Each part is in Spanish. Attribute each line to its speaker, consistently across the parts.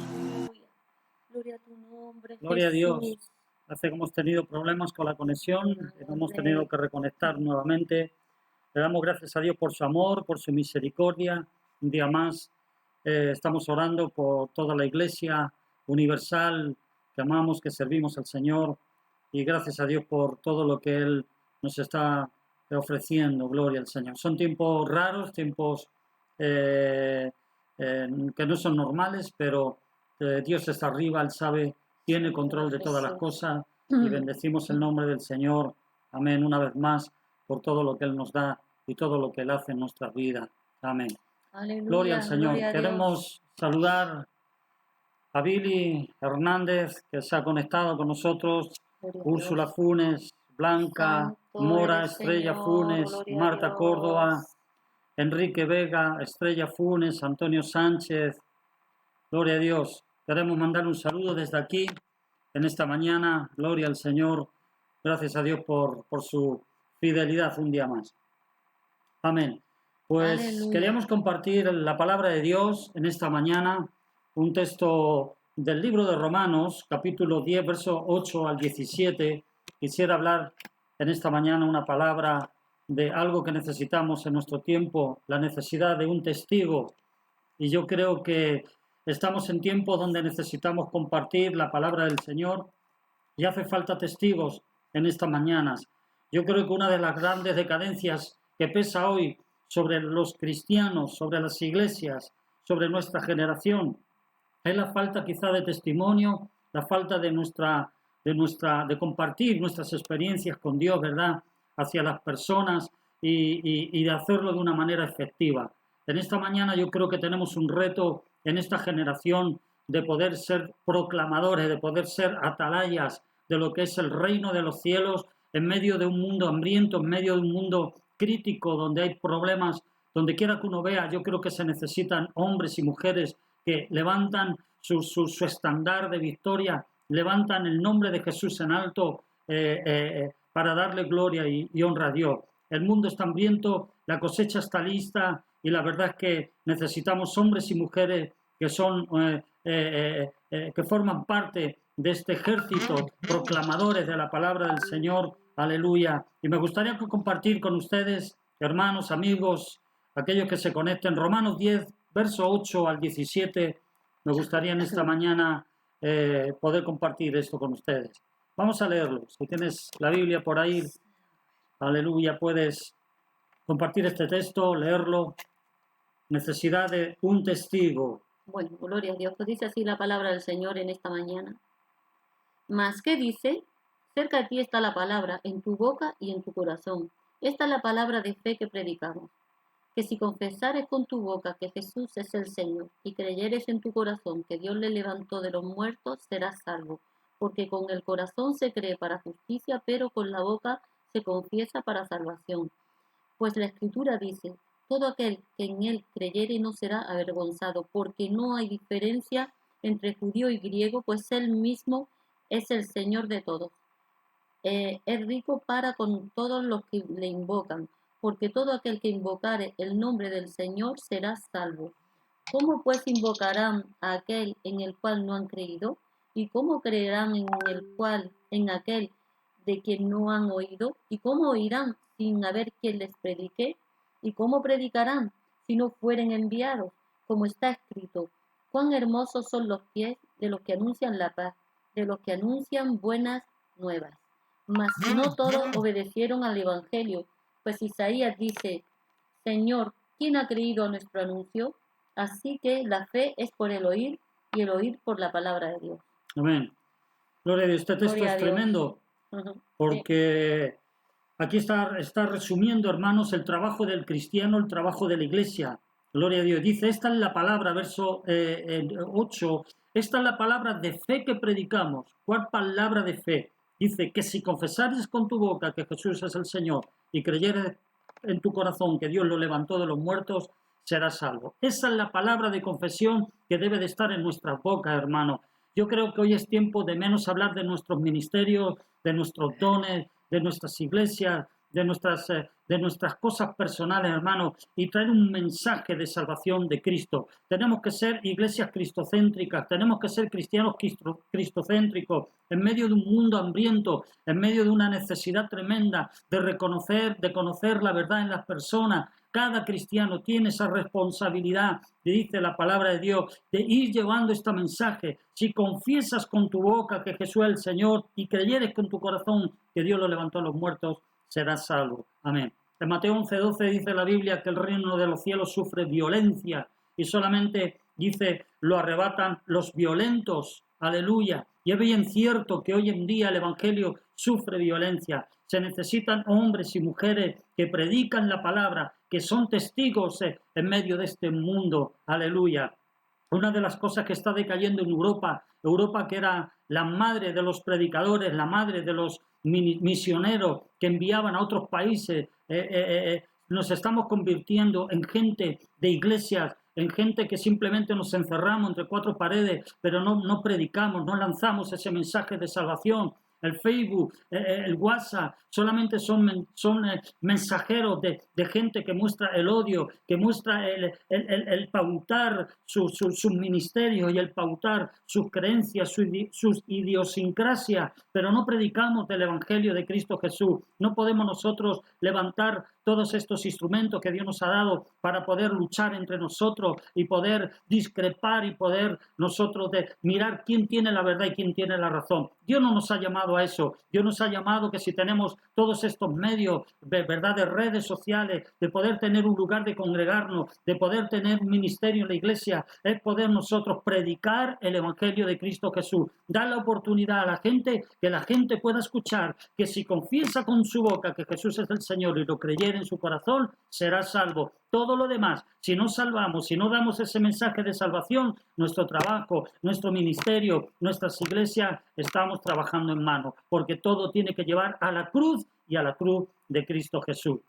Speaker 1: Aleluya. Gloria a tu nombre,
Speaker 2: Gloria a
Speaker 1: Jesús.
Speaker 2: Dios. Hace que hemos tenido problemas con la conexión, hemos tenido que reconectar nuevamente. Le damos gracias a Dios por su amor, por su misericordia. Un día más estamos orando por toda la Iglesia universal que amamos, que servimos al Señor. Y gracias a Dios por todo lo que Él nos está ofreciendo. Gloria al Señor. Son tiempos raros, tiempos que no son normales, pero Dios está arriba, Él sabe, tiene control de todas las cosas y bendecimos el nombre del Señor. Amén. Una vez más por todo lo que Él nos da y todo lo que Él hace en nuestra vida. Amén.
Speaker 1: Aleluya,
Speaker 2: Gloria al Señor.
Speaker 1: gloria a
Speaker 2: Queremos saludar a Billy Hernández, que se ha conectado con nosotros,
Speaker 1: Gloria a
Speaker 2: Úrsula
Speaker 1: Dios.
Speaker 2: Funes, Blanca,
Speaker 1: Santo
Speaker 2: Mora,
Speaker 1: eres,
Speaker 2: Estrella
Speaker 1: Señor,
Speaker 2: Funes,
Speaker 1: gloria a
Speaker 2: Marta
Speaker 1: Dios.
Speaker 2: Córdoba, Enrique Vega, Estrella Funes, Antonio Sánchez. Gloria a Dios. Queremos mandar un saludo desde aquí, en esta mañana. Gloria al Señor. Gracias a Dios por su fidelidad un día más. Amén. Pues
Speaker 1: Aleluya.
Speaker 2: queríamos compartir la palabra de Dios en esta mañana, un texto del libro de Romanos, capítulo 10, verso 8 al 17. Quisiera hablar en esta mañana una palabra de algo que necesitamos en nuestro tiempo, la necesidad de un testigo. Y yo creo que estamos en tiempos donde necesitamos compartir la palabra del Señor y hace falta testigos en estas mañanas. Yo creo que una de las grandes decadencias que pesa hoy sobre los cristianos, sobre las iglesias, sobre nuestra generación, es la falta quizá de testimonio, la falta de compartir nuestras experiencias con Dios, ¿verdad?, hacia las personas y de hacerlo de una manera efectiva. En esta mañana yo creo que tenemos un reto en esta generación de poder ser proclamadores, de poder ser atalayas de lo que es el reino de los cielos en medio de un mundo hambriento, en medio de un mundo crítico, donde hay problemas, donde quiera que uno vea, yo creo que se necesitan hombres y mujeres que levantan su estandar de victoria, levantan el nombre de Jesús en alto para darle gloria y honra a Dios. El mundo está hambriento, la cosecha está lista y la verdad es que necesitamos hombres y mujeres que son que forman parte de este ejército proclamadores de la palabra del Señor. Aleluya. Y me gustaría compartir con ustedes, hermanos, amigos, aquellos que se conecten, Romanos 10, verso 8 al 17. Me gustaría en esta mañana poder compartir esto con ustedes. Vamos a leerlo. Si tienes la Biblia por ahí, aleluya, puedes compartir este texto, leerlo. Necesidad de un testigo.
Speaker 1: Bueno, gloria a Dios. Pues dice así la palabra del Señor en esta mañana. Mas, ¿qué dice? Cerca de ti está la palabra, en tu boca y en tu corazón. Esta es la palabra de fe que predicamos. Que si confesares con tu boca que Jesús es el Señor y creyeres en tu corazón que Dios le levantó de los muertos, serás salvo. Porque con el corazón se cree para justicia, pero con la boca se confiesa para salvación. Pues la Escritura dice, todo aquel que en él creyere no será avergonzado, porque no hay diferencia entre judío y griego, pues él mismo es el Señor de todos. Es rico para con todos los que le invocan, porque todo aquel que invocare el nombre del Señor será salvo. ¿Cómo pues invocarán a aquel en el cual no han creído? ¿Y cómo creerán en aquel de quien no han oído? ¿Y cómo oirán sin haber quien les predique? ¿Y cómo predicarán si no fueren enviados? Como está escrito, cuán hermosos son los pies de los que anuncian la paz, de los que anuncian buenas nuevas. Mas no todos obedecieron al Evangelio, pues Isaías dice, Señor, ¿quién ha creído a nuestro anuncio? Así que la fe es por el oír y el oír por la palabra de Dios.
Speaker 2: Amén. Gloria a Dios. Este texto
Speaker 1: Gloria a
Speaker 2: es
Speaker 1: Dios.
Speaker 2: tremendo porque aquí está resumiendo, hermanos, el trabajo del cristiano, el trabajo de la iglesia. Gloria a Dios. Dice, esta es la palabra, verso 8, esta es la palabra de fe que predicamos. ¿Cuál palabra de fe? Dice que si confesares con tu boca que Jesús es el Señor y creyeres en tu corazón que Dios lo levantó de los muertos, serás salvo. Esa es la palabra de confesión que debe de estar en nuestras bocas, hermano. Yo creo que hoy es tiempo de menos hablar de nuestros ministerios, de nuestros dones, de nuestras iglesias, de de nuestras cosas personales, hermanos, y traer un mensaje de salvación de Cristo. Tenemos que ser iglesias cristocéntricas, tenemos que ser cristianos cristocéntricos, en medio de un mundo hambriento, en medio de una necesidad tremenda de conocer la verdad en las personas. Cada cristiano tiene esa responsabilidad, dice la palabra de Dios, de ir llevando este mensaje. Si confiesas con tu boca que Jesús es el Señor y creyeres con tu corazón que Dios lo levantó a los muertos, serás salvo. Amén. En Mateo 11:12 dice la Biblia que el reino de los cielos sufre violencia y solamente dice lo arrebatan los violentos. Aleluya. Y es bien cierto que hoy en día el Evangelio sufre violencia. Se necesitan hombres y mujeres que predican la palabra, que son testigos en medio de este mundo. Aleluya. Una de las cosas que está decayendo en Europa que era la madre de los predicadores, la madre de los misioneros que enviaban a otros países, nos estamos convirtiendo en gente de iglesias, en gente que simplemente nos encerramos entre cuatro paredes, pero no predicamos, no lanzamos ese mensaje de salvación. El Facebook, el WhatsApp, solamente son mensajeros de gente que muestra el odio, que muestra el pautar sus ministerios y el pautar sus creencias, sus idiosincrasias, pero no predicamos del Evangelio de Cristo Jesús. No podemos nosotros levantar todos estos instrumentos que Dios nos ha dado para poder luchar entre nosotros y poder discrepar y poder nosotros mirar quién tiene la verdad y quién tiene la razón. Dios no nos ha llamado a eso. Dios nos ha llamado que si tenemos todos estos medios de verdad, de redes sociales, de poder tener un lugar de congregarnos, de poder tener un ministerio en la iglesia, es poder nosotros predicar el Evangelio de Cristo Jesús. Dar la oportunidad a la gente, que la gente pueda escuchar que si confiesa con su boca que Jesús es el Señor y lo creyere en su corazón, será salvo. Todo lo demás, si no salvamos, si no damos ese mensaje de salvación, nuestro trabajo, nuestro ministerio, nuestras iglesias, estamos trabajando en mano, porque todo tiene que llevar a la cruz y a la cruz de Cristo Jesús.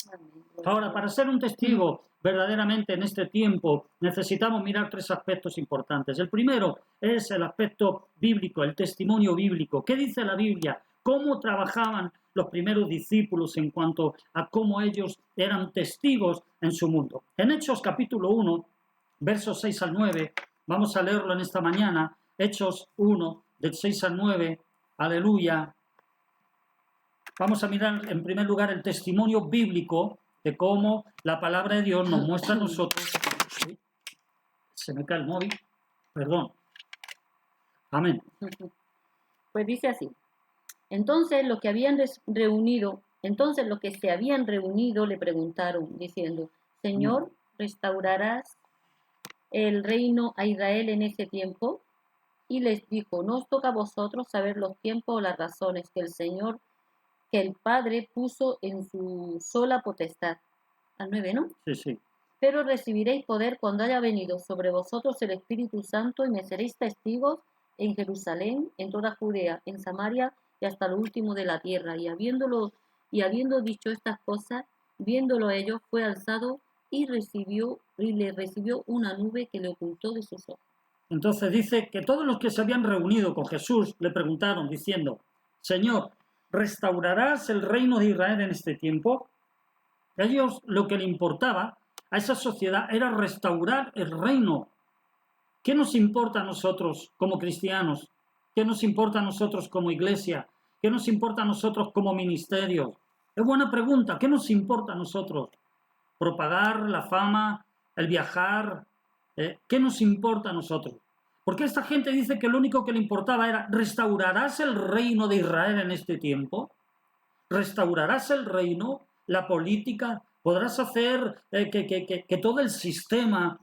Speaker 2: Ahora, para ser un testigo verdaderamente en este tiempo, necesitamos mirar tres aspectos importantes. El primero es el aspecto bíblico, el testimonio bíblico. ¿Qué dice la Biblia? ¿Cómo trabajaban los primeros discípulos en cuanto a cómo ellos eran testigos en su mundo? En Hechos capítulo 1, versos 6 al 9, vamos a leerlo en esta mañana. Hechos 1, del 6 al 9, aleluya. Vamos a mirar en primer lugar el testimonio bíblico de cómo la palabra de Dios nos muestra a nosotros. ¿Sí? Se me cae el móvil, perdón. Amén.
Speaker 1: Pues dice así. Entonces los que se habían reunido le preguntaron, diciendo, Señor, ¿restaurarás el reino a Israel en ese tiempo? Y les dijo, no os toca a vosotros saber los tiempos o las razones que el Padre puso en su sola potestad. Al 9, ¿no?
Speaker 2: Sí.
Speaker 1: Pero recibiréis poder cuando haya venido sobre vosotros el Espíritu Santo y me seréis testigos en Jerusalén, en toda Judea, en Samaria y hasta lo último de la tierra. Y habiendo dicho estas cosas, viéndolo ellos, fue alzado y le recibió una nube que le ocultó de sus ojos.
Speaker 2: Entonces dice que todos los que se habían reunido con Jesús le preguntaron diciendo, Señor, ¿restaurarás el reino de Israel en este tiempo? A ellos lo que le importaba a esa sociedad era restaurar el reino. ¿Qué nos importa a nosotros como cristianos? ¿Qué nos importa a nosotros como iglesia? ¿Qué nos importa a nosotros como ministerio? Es buena pregunta. ¿Qué nos importa a nosotros? ¿Propagar la fama? ¿El viajar? ¿Qué nos importa a nosotros? Porque esta gente dice que lo único que le importaba era ¿restaurarás el reino de Israel en este tiempo? ¿Restaurarás el reino? ¿La política? ¿Podrás hacer que todo el sistema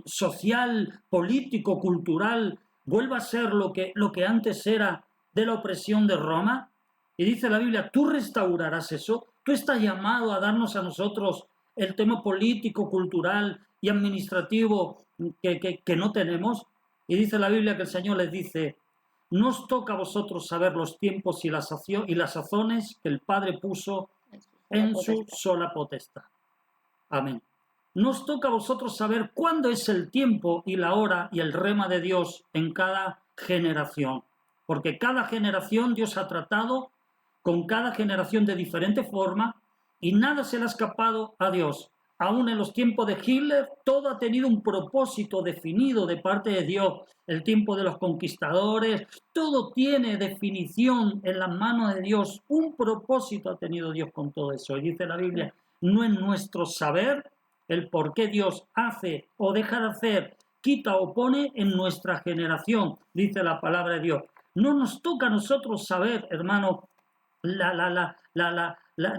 Speaker 2: social, político, cultural vuelva a ser lo que antes era de la opresión de Roma? Y dice la Biblia, ¿tú restaurarás eso? ¿Tú estás llamado a darnos a nosotros el tema político, cultural y administrativo que no tenemos? Y dice la Biblia que el Señor les dice, no os toca a vosotros saber los tiempos y las sazones que el Padre puso en su sola potestad. Amén. No os toca a vosotros saber cuándo es el tiempo y la hora y el rema de Dios en cada generación. Porque cada generación Dios ha tratado con cada generación de diferente forma y nada se le ha escapado a Dios. Aún en los tiempos de Hitler, todo ha tenido un propósito definido de parte de Dios. El tiempo de los conquistadores, todo tiene definición en las manos de Dios. Un propósito ha tenido Dios con todo eso. Y dice la Biblia, no es nuestro saber el por qué Dios hace o deja de hacer, quita o pone en nuestra generación, dice la palabra de Dios. No nos toca a nosotros saber, hermano,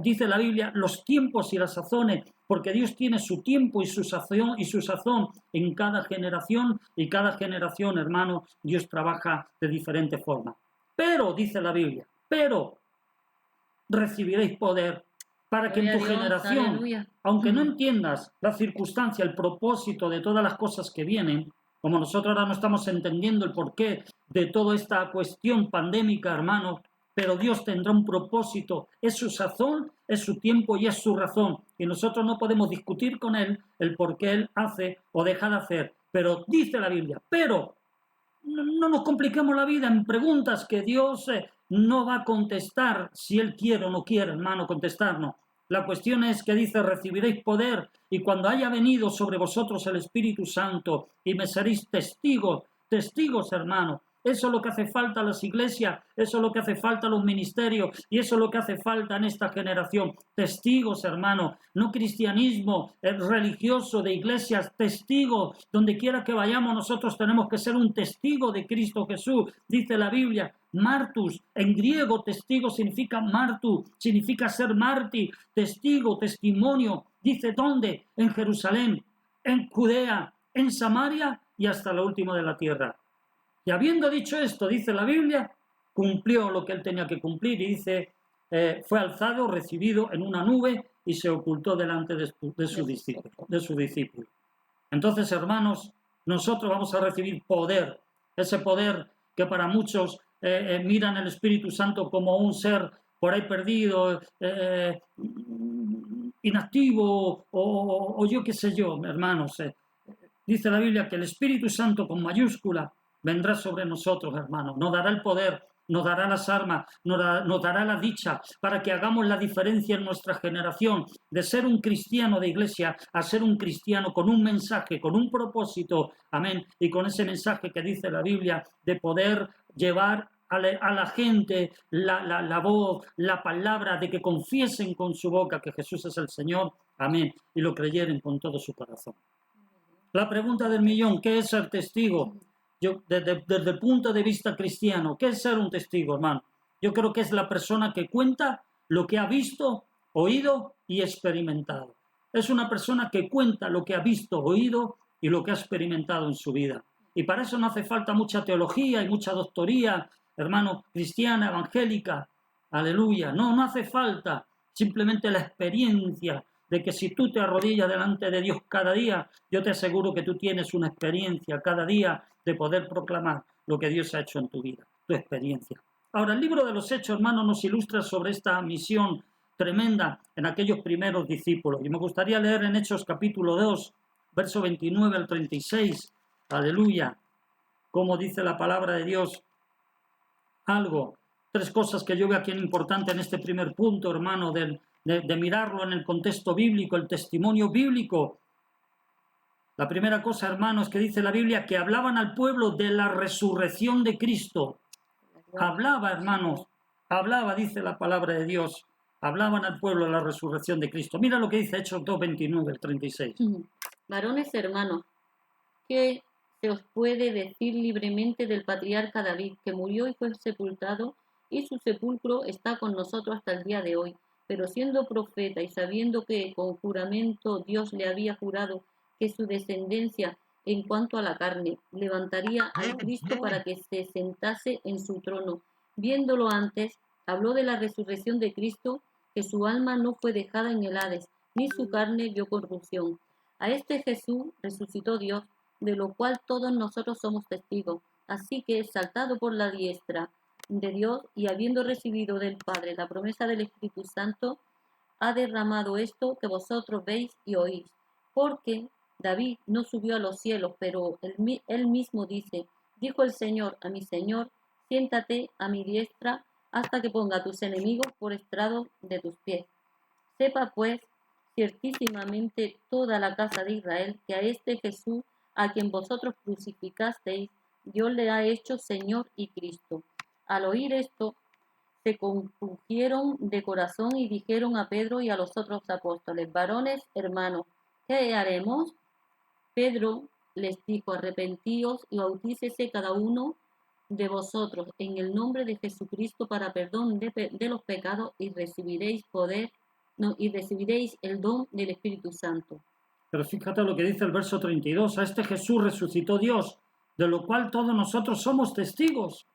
Speaker 2: dice la Biblia, los tiempos y las sazones, porque Dios tiene su tiempo y su sazón en cada generación, y cada generación, hermano, Dios trabaja de diferente forma. Pero, dice la Biblia, pero recibiréis poder para que en tu generación,
Speaker 1: aleluya,
Speaker 2: aunque no entiendas la circunstancia, el propósito de todas las cosas que vienen, como nosotros ahora no estamos entendiendo el porqué de toda esta cuestión pandémica, hermano, pero Dios tendrá un propósito, es su sazón, es su tiempo y es su razón. Y nosotros no podemos discutir con Él el por qué Él hace o deja de hacer. Pero dice la Biblia, pero no nos compliquemos la vida en preguntas que Dios no va a contestar si Él quiere o no quiere, hermano, contestarnos. La cuestión es que dice, recibiréis poder y cuando haya venido sobre vosotros el Espíritu Santo y me seréis testigos, hermano. Eso es lo que hace falta a las iglesias, eso es lo que hace falta a los ministerios y eso es lo que hace falta en esta generación. Testigos, hermano, no cristianismo religioso de iglesias, testigos. Donde quiera que vayamos nosotros tenemos que ser un testigo de Cristo Jesús, dice la Biblia. Martus, en griego testigo significa martu, significa ser mártir, testigo, testimonio. Dice ¿dónde? En Jerusalén, en Judea, en Samaria y hasta lo último de la tierra. Y habiendo dicho esto, dice la Biblia, cumplió lo que él tenía que cumplir y dice, fue alzado, recibido en una nube y se ocultó delante de su discípulo. Entonces, hermanos, nosotros vamos a recibir poder, ese poder que para muchos miran el Espíritu Santo como un ser por ahí perdido, inactivo o yo qué sé yo, hermanos. Dice la Biblia que el Espíritu Santo con mayúscula vendrá sobre nosotros, hermanos, nos dará el poder, nos dará las armas, nos dará la dicha para que hagamos la diferencia en nuestra generación de ser un cristiano de iglesia a ser un cristiano con un mensaje, con un propósito, amén, y con ese mensaje que dice la Biblia de poder llevar a la gente la voz, la palabra de que confiesen con su boca que Jesús es el Señor, amén, y lo creyeren con todo su corazón. La pregunta del millón, ¿qué es ser testigo? Yo, desde el punto de vista cristiano, ¿qué es ser un testigo, hermano? Yo creo que es la persona que cuenta lo que ha visto, oído y experimentado. Es una persona que cuenta lo que ha visto, oído y lo que ha experimentado en su vida. Y para eso no hace falta mucha teología y mucha doctoría, hermano, cristiana, evangélica. Aleluya. No hace falta. Simplemente la experiencia de que si tú te arrodillas delante de Dios cada día, yo te aseguro que tú tienes una experiencia cada día de poder proclamar lo que Dios ha hecho en tu vida, tu experiencia. Ahora, el libro de los Hechos, hermanos, nos ilustra sobre esta misión tremenda en aquellos primeros discípulos. Y me gustaría leer en Hechos capítulo 2, verso 29 al 36, aleluya, como dice la palabra de Dios. Tres cosas que yo veo aquí en importante en este primer punto, hermano, de mirarlo en el contexto bíblico, el testimonio bíblico. La primera cosa, hermanos, que dice la Biblia, que hablaban al pueblo de la resurrección de Cristo. Hablaba, hermanos, dice la palabra de Dios, hablaban al pueblo de la resurrección de Cristo. Mira lo que dice Hechos 2, 29 al 36.
Speaker 1: Varones hermanos, ¿qué se os puede decir libremente del patriarca David, que murió y fue sepultado, y su sepulcro está con nosotros hasta el día de hoy? Pero siendo profeta y sabiendo que con juramento Dios le había jurado que su descendencia en cuanto a la carne levantaría al Cristo para que se sentase en su trono, viéndolo antes, habló de la resurrección de Cristo, que su alma no fue dejada en el Hades, ni su carne vio corrupción. A este Jesús resucitó Dios, de lo cual todos nosotros somos testigos. Así que, exaltado por la diestra de Dios y habiendo recibido del Padre la promesa del Espíritu Santo, ha derramado esto que vosotros veis y oís. Porque David no subió a los cielos, pero él mismo dice, dijo el Señor a mi Señor, siéntate a mi diestra hasta que ponga a tus enemigos por estrado de tus pies. Sepa pues ciertísimamente toda la casa de Israel que a este Jesús, a quien vosotros crucificasteis, Dios le ha hecho Señor y Cristo. Al oír esto, se compungieron de corazón y dijeron a Pedro y a los otros apóstoles: varones, hermanos, ¿qué haremos? Pedro les dijo: arrepentíos y bautícese cada uno de vosotros en el nombre de Jesucristo para perdón de los pecados y recibiréis el don del Espíritu Santo.
Speaker 2: Pero fíjate lo que dice el verso 32. A este Jesús resucitó Dios, de lo cual todos nosotros somos testigos.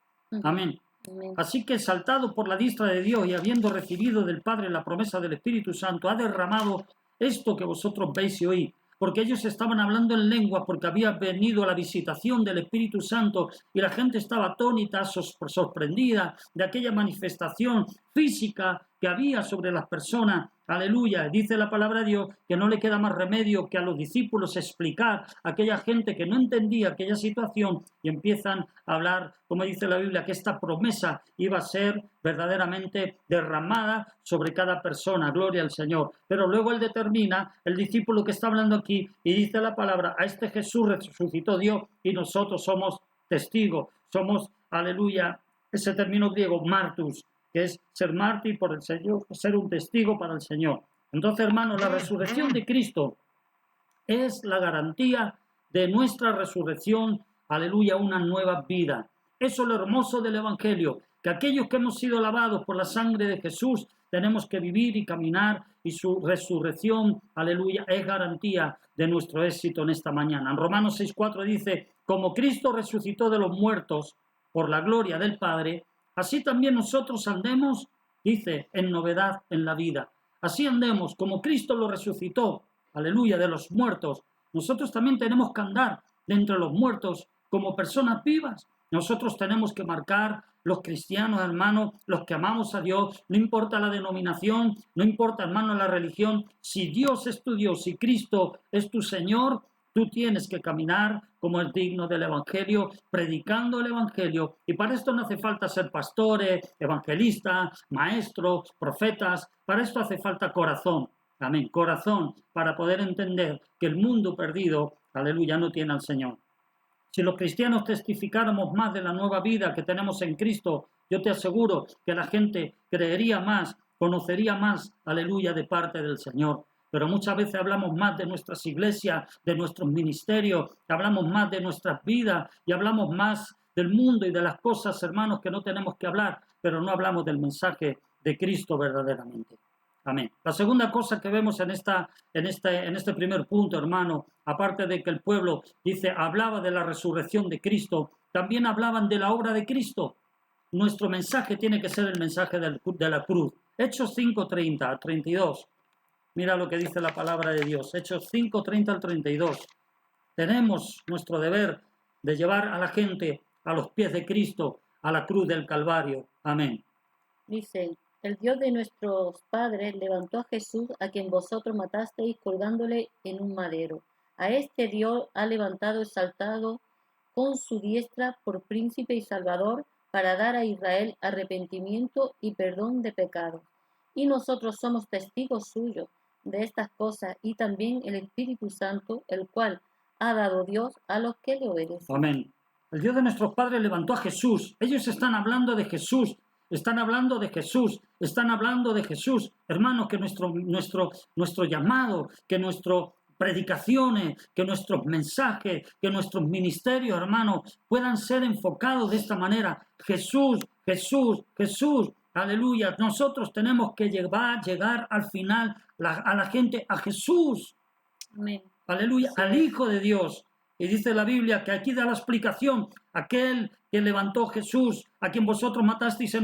Speaker 2: Amén.
Speaker 1: Amén.
Speaker 2: Así que, exaltado por la diestra de Dios y habiendo recibido del Padre la promesa del Espíritu Santo, ha derramado esto que vosotros veis y oís. Porque ellos estaban hablando en lengua, porque había venido la visitación del Espíritu Santo y la gente estaba atónita, sorprendida de aquella manifestación física que había sobre las personas. Aleluya. Dice la palabra de Dios que no le queda más remedio que a los discípulos explicar a aquella gente que no entendía aquella situación, y empiezan a hablar, como dice la Biblia, que esta promesa iba a ser verdaderamente derramada sobre cada persona. Gloria al Señor. Pero luego él determina, el discípulo que está hablando aquí, y dice la palabra: a este Jesús resucitó Dios y nosotros somos testigos. Somos, aleluya, ese término griego, martus, que es ser mártir por el Señor, ser un testigo para el Señor. Entonces, hermanos, la resurrección de Cristo es la garantía de nuestra resurrección, aleluya, una nueva vida. Eso es lo hermoso del Evangelio, que aquellos que hemos sido lavados por la sangre de Jesús tenemos que vivir y caminar, y su resurrección, aleluya, es garantía de nuestro éxito en esta mañana. En Romanos 6:4 dice: como Cristo resucitó de los muertos por la gloria del Padre, así también nosotros andemos, dice, en novedad en la vida. Así andemos, como Cristo lo resucitó, aleluya, de los muertos. Nosotros también tenemos que andar de entre los muertos como personas vivas. Nosotros tenemos que marcar, los cristianos, hermanos, los que amamos a Dios, no importa la denominación, no importa, hermano, la religión. Si Dios es tu Dios, si Cristo es tu Señor, tú tienes que caminar como es digno del Evangelio, predicando el Evangelio. Y para esto no hace falta ser pastores, evangelistas, maestros, profetas. Para esto hace falta corazón. Amén. Corazón, para poder entender que el mundo perdido, aleluya, no tiene al Señor. Si los cristianos testificáramos más de la nueva vida que tenemos en Cristo, yo te aseguro que la gente creería más, conocería más, aleluya, de parte del Señor. Pero muchas veces hablamos más de nuestras iglesias, de nuestros ministerios, hablamos más de nuestras vidas y hablamos más del mundo y de las cosas, hermanos, que no tenemos que hablar, pero no hablamos del mensaje de Cristo verdaderamente. Amén. La segunda cosa que vemos en este primer punto, hermano, aparte de que el pueblo, dice, hablaba de la resurrección de Cristo, también hablaban de la obra de Cristo. Nuestro mensaje tiene que ser el mensaje de la cruz. Hechos 5:30 al 32. Mira lo que dice la palabra de Dios. Hechos 5:30 al 32. Tenemos nuestro deber de llevar a la gente a los pies de Cristo, a la cruz del Calvario. Amén.
Speaker 1: Dice: el Dios de nuestros padres levantó a Jesús, a quien vosotros matasteis colgándole en un madero. A este Dios ha levantado, exaltado con su diestra por príncipe y salvador, para dar a Israel arrepentimiento y perdón de pecados. Y nosotros somos testigos suyos de estas cosas, y también el Espíritu Santo, el cual ha dado Dios a los que le obedecen.
Speaker 2: Amén. El Dios de nuestros padres levantó a Jesús. Ellos están hablando de Jesús. Están hablando de Jesús, están hablando de Jesús. Hermanos, que nuestro llamado, que nuestras predicaciones, que nuestros mensajes, que nuestros ministerios, hermanos, puedan ser enfocados de esta manera. Jesús, Jesús, Jesús. Aleluya. Nosotros tenemos que llegar al final a la gente, a Jesús.
Speaker 1: Amén.
Speaker 2: Aleluya. Sí. Al Hijo de Dios. Y dice la Biblia que aquí da la explicación: aquel que levantó Jesús, a quien vosotros matasteis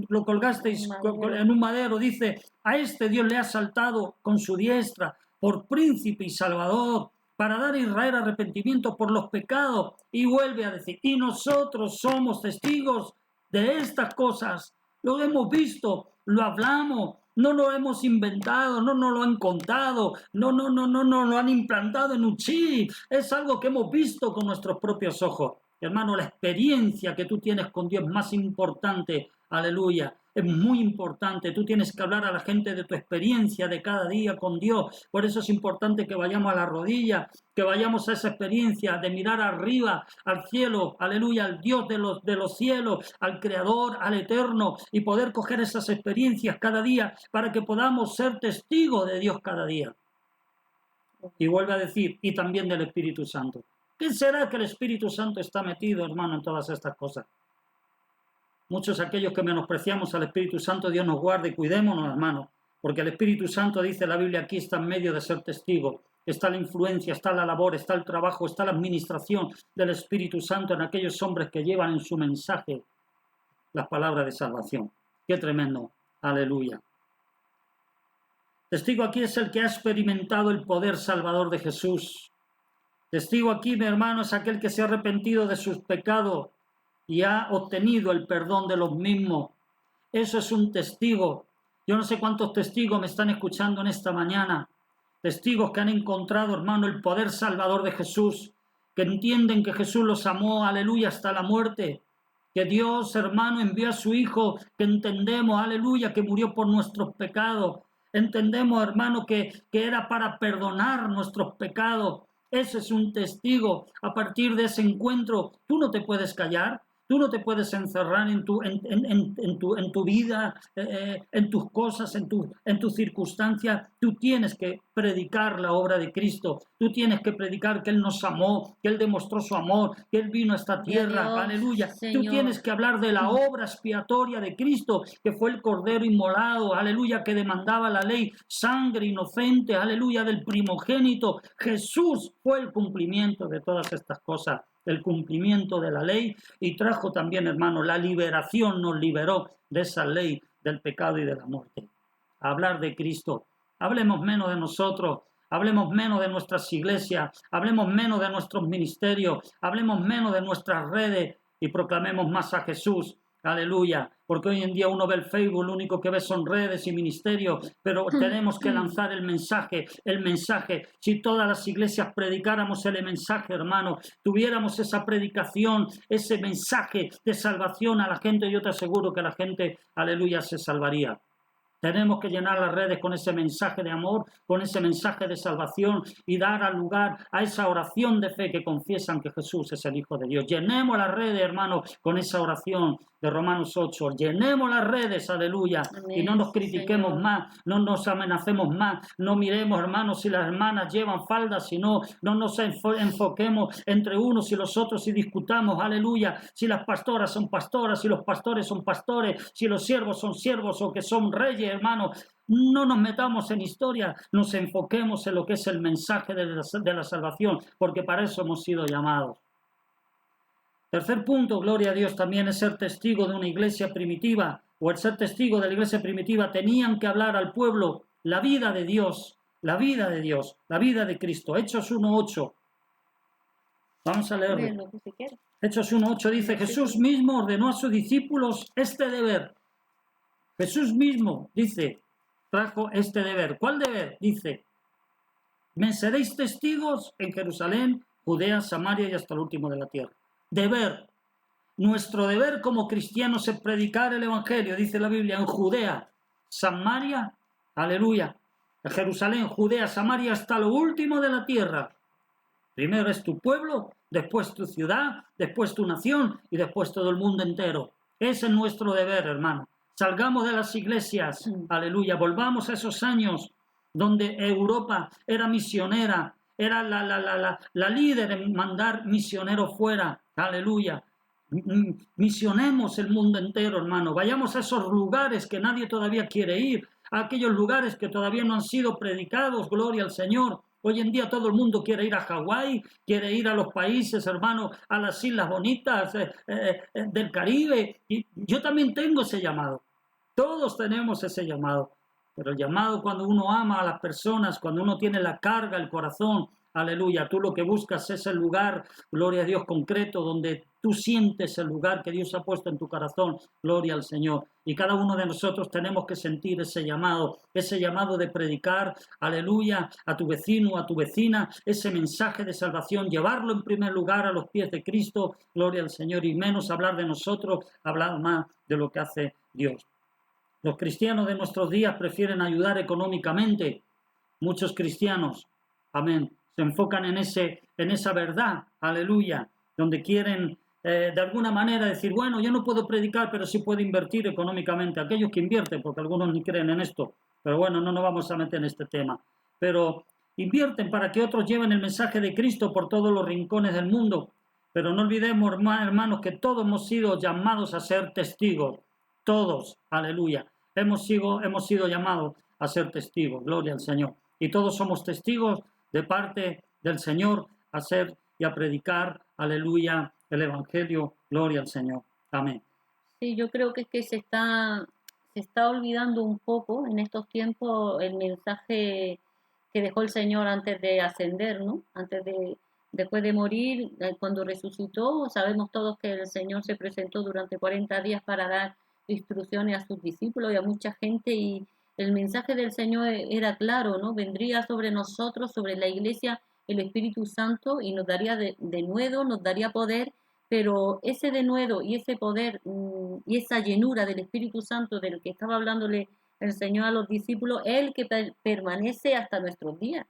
Speaker 2: lo colgasteis en un madero, dice, a este Dios le ha exaltado con su diestra por príncipe y salvador, para dar a Israel arrepentimiento por los pecados. Y vuelve a decir, y nosotros somos testigos de estas cosas. Lo hemos visto, lo hablamos. No lo hemos inventado, no nos lo han contado, no lo han implantado en un chip. Es algo que hemos visto con nuestros propios ojos. Hermano, la experiencia que tú tienes con Dios es más importante, aleluya, es muy importante. Tú tienes que hablar a la gente de tu experiencia de cada día con Dios. Por eso es importante que vayamos a la rodilla, que vayamos a esa experiencia de mirar arriba, al cielo, aleluya, al Dios de los cielos, al Creador, al Eterno, y poder coger esas experiencias cada día para que podamos ser testigos de Dios cada día. Y vuelve a decir, y también del Espíritu Santo. ¿Qué será que el Espíritu Santo está metido, hermano, en todas estas cosas? Muchos aquellos que menospreciamos al Espíritu Santo, Dios nos guarde y cuidémonos, hermano, porque el Espíritu Santo, dice la Biblia, aquí está en medio de ser testigo. Está la influencia, está la labor, está el trabajo, está la administración del Espíritu Santo en aquellos hombres que llevan en su mensaje las palabras de salvación. ¡Qué tremendo! ¡Aleluya! Testigo aquí es el que ha experimentado el poder salvador de Jesús. Testigo aquí, mi hermano, es aquel que se ha arrepentido de sus pecados y ha obtenido el perdón de los mismos. Eso es un testigo. Yo no sé cuántos testigos me están escuchando en esta mañana. Testigos que han encontrado, hermano, el poder salvador de Jesús, que entienden que Jesús los amó, aleluya, hasta la muerte. Que Dios, hermano, envió a su Hijo, que entendemos, aleluya, que murió por nuestros pecados. Entendemos, hermano, que era para perdonar nuestros pecados. Ese es un testigo. A partir de ese encuentro, tú no te puedes callar. Tú no te puedes encerrar en tu vida, en tus cosas, en tus circunstancias. Tú tienes que predicar la obra de Cristo. Tú tienes que predicar que Él nos amó, que Él demostró su amor, que Él vino a esta tierra.
Speaker 1: Dios,
Speaker 2: aleluya.
Speaker 1: Señor.
Speaker 2: Tú tienes que hablar de la obra expiatoria de Cristo, que fue el Cordero inmolado, aleluya, que demandaba la ley, sangre inocente, aleluya, del primogénito. Jesús fue el cumplimiento de todas estas cosas, el cumplimiento de la ley, y trajo también, hermano, la liberación, nos liberó de esa ley del pecado y de la muerte. Hablar de Cristo. Hablemos menos de nosotros, hablemos menos de nuestras iglesias, hablemos menos de nuestros ministerios, hablemos menos de nuestras redes y proclamemos más a Jesús. Aleluya, porque hoy en día uno ve el Facebook, lo único que ve son redes y ministerios, pero tenemos que lanzar el mensaje. Si todas las iglesias predicáramos el mensaje, hermano, tuviéramos esa predicación, ese mensaje de salvación a la gente, yo te aseguro que la gente, aleluya, se salvaría. Tenemos que llenar las redes con ese mensaje de amor, con ese mensaje de salvación y dar lugar a esa oración de fe que confiesan que Jesús es el Hijo de Dios. Llenemos las redes, hermano, con esa oración de Romanos 8. Llenemos las redes, aleluya. Amén. Y no nos critiquemos, Señor, más, no nos amenacemos más, no miremos, hermanos, si las hermanas llevan faldas, sino no nos enfoquemos entre unos y los otros y discutamos, aleluya, si las pastoras son pastoras, si los pastores son pastores, si los siervos son siervos o que son reyes, hermano. No nos metamos en historia, nos enfoquemos en lo que es el mensaje de la salvación, porque para eso hemos sido llamados. Tercer punto, gloria a Dios, también es ser testigo de una iglesia primitiva, o el ser testigo de la iglesia primitiva, tenían que hablar al pueblo la vida de Dios, la vida de Dios, la vida de Cristo. Hechos 1:8. Vamos a leerlo. Hechos 1:8 dice, Jesús mismo ordenó a sus discípulos este deber. Jesús mismo, dice, trajo este deber. ¿Cuál deber? Dice, me seréis testigos en Jerusalén, Judea, Samaria y hasta el último de la tierra. Deber. Nuestro deber como cristianos es predicar el Evangelio, dice la Biblia, en Judea, Samaria, aleluya, en Jerusalén, Judea, Samaria, hasta lo último de la tierra. Primero es tu pueblo, después tu ciudad, después tu nación y después todo el mundo entero. Ese es nuestro deber, hermano. Salgamos de las iglesias, aleluya, volvamos a esos años donde Europa era misionera, era la líder en mandar misioneros fuera, aleluya. Misionemos el mundo entero, hermano. Vayamos a esos lugares que nadie todavía quiere ir, a aquellos lugares que todavía no han sido predicados, gloria al Señor. Hoy en día todo el mundo quiere ir a Hawái, quiere ir a los países, hermano, a las islas bonitas del Caribe. Y yo también tengo ese llamado. Todos tenemos ese llamado. Pero el llamado cuando uno ama a las personas, cuando uno tiene la carga, el corazón, aleluya, tú lo que buscas es el lugar, gloria a Dios, concreto, donde tú sientes el lugar que Dios ha puesto en tu corazón, gloria al Señor. Y cada uno de nosotros tenemos que sentir ese llamado de predicar, aleluya, a tu vecino, a tu vecina, ese mensaje de salvación, llevarlo en primer lugar a los pies de Cristo, gloria al Señor, y menos hablar de nosotros, hablar más de lo que hace Dios. Los cristianos de nuestros días prefieren ayudar económicamente. Muchos cristianos, amén, se enfocan en esa verdad, aleluya, donde quieren de alguna manera decir, bueno, yo no puedo predicar, pero sí puedo invertir económicamente. Aquellos que invierten, porque algunos ni creen en esto, pero bueno, no nos vamos a meter en este tema. Pero invierten para que otros lleven el mensaje de Cristo por todos los rincones del mundo. Pero no olvidemos, hermanos, que todos hemos sido llamados a ser testigos. Todos, aleluya. Hemos sido llamados a ser testigos, gloria al Señor. Y todos somos testigos de parte del Señor a ser y a predicar, aleluya, el Evangelio, gloria al Señor. Amén.
Speaker 1: Sí, yo creo que es que se está olvidando un poco en estos tiempos el mensaje que dejó el Señor antes de ascender, ¿no? Después de morir, cuando resucitó, sabemos todos que el Señor se presentó durante 40 días para dar instrucciones a sus discípulos y a mucha gente, y el mensaje del Señor era claro, ¿no? Vendría sobre nosotros, sobre la iglesia, el Espíritu Santo, y nos daría de nuevo, nos daría poder, pero ese denuedo y ese poder y esa llenura del Espíritu Santo del que estaba hablándole el Señor a los discípulos es el que permanece hasta nuestros días.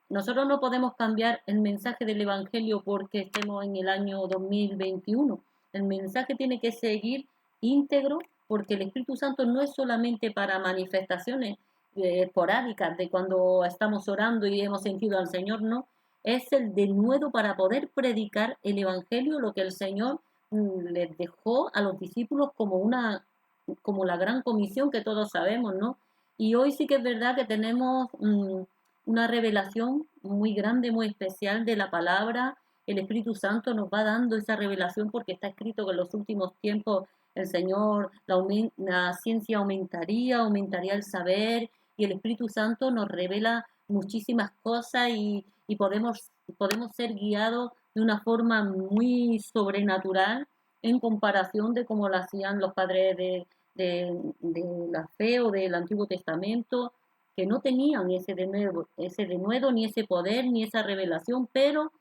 Speaker 1: Nosotros no podemos cambiar el mensaje del Evangelio porque estemos en el año 2021. El mensaje tiene que seguir íntegro, porque el Espíritu Santo no es solamente para manifestaciones esporádicas de cuando estamos orando y hemos sentido al Señor, no. Es el denuedo para poder predicar el Evangelio, lo que el Señor les dejó a los discípulos como la gran comisión que todos sabemos, ¿no? Y hoy sí que es verdad que tenemos una revelación muy grande, muy especial de la palabra. El Espíritu Santo nos va dando esa revelación porque está escrito que en los últimos tiempos el Señor, la ciencia aumentaría el saber, y el Espíritu Santo nos revela muchísimas cosas, y podemos ser guiados de una forma muy sobrenatural en comparación de cómo lo hacían los padres de la fe o del Antiguo Testamento, que no tenían ese denuedo, ni ese poder, ni esa revelación, pero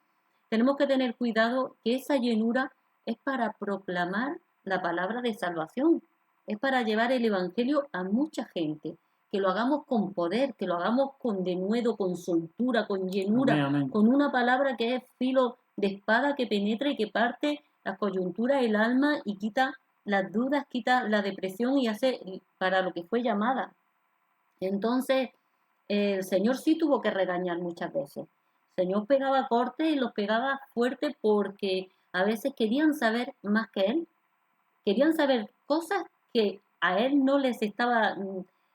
Speaker 1: tenemos que tener cuidado que esa llenura es para proclamar la palabra de salvación, es para llevar el Evangelio a mucha gente, que lo hagamos con poder, que lo hagamos con denuedo, con soltura, con llenura,
Speaker 2: Amén, amén.
Speaker 1: con una palabra que es filo de espada que penetra y que parte las coyunturas del alma y quita las dudas, quita la depresión y hace para lo que fue llamada. Entonces, el Señor sí tuvo que regañar muchas veces. El Señor pegaba corte y los pegaba fuerte porque a veces querían saber más que Él. Querían saber cosas que a Él no les estaba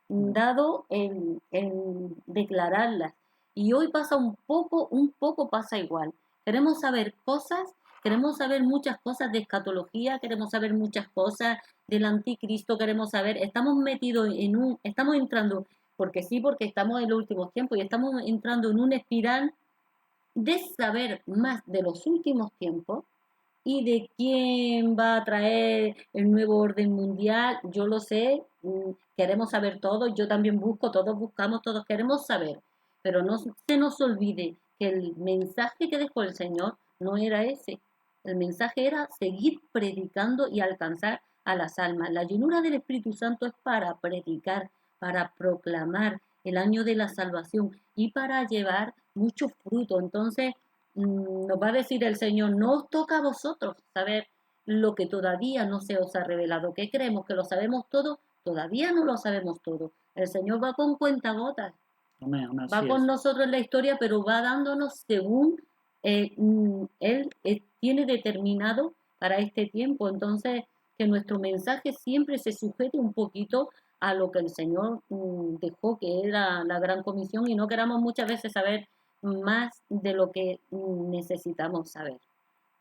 Speaker 1: dado en declararlas. Y hoy pasa un poco pasa igual. Queremos saber cosas, queremos saber muchas cosas de escatología, queremos saber muchas cosas del anticristo, queremos saber, estamos entrando, porque sí, porque estamos en los últimos tiempos y estamos entrando en una espiral de saber más de los últimos tiempos y de quién va a traer el nuevo orden mundial. Yo lo sé, queremos saber todo, yo también busco, todos buscamos, todos queremos saber, pero no se nos olvide que el mensaje que dejó el Señor no era ese. El mensaje era seguir predicando y alcanzar a las almas. La llenura del Espíritu Santo es para predicar, para proclamar el año de la salvación y para llevar mucho fruto. Entonces, nos va a decir el Señor, no os toca a vosotros saber lo que todavía no se os ha revelado. ¿Qué creemos? ¿Que lo sabemos todo? Todavía no lo sabemos todo. El Señor va con cuentagotas,
Speaker 2: Amén, amén,
Speaker 1: va
Speaker 2: así
Speaker 1: con
Speaker 2: es.
Speaker 1: nosotros en la historia, pero va dándonos según Él tiene determinado para este tiempo. Entonces, que nuestro mensaje siempre se sujete un poquito a lo que el Señor dejó, que era la gran comisión, y no queramos muchas veces saber más de lo que necesitamos saber.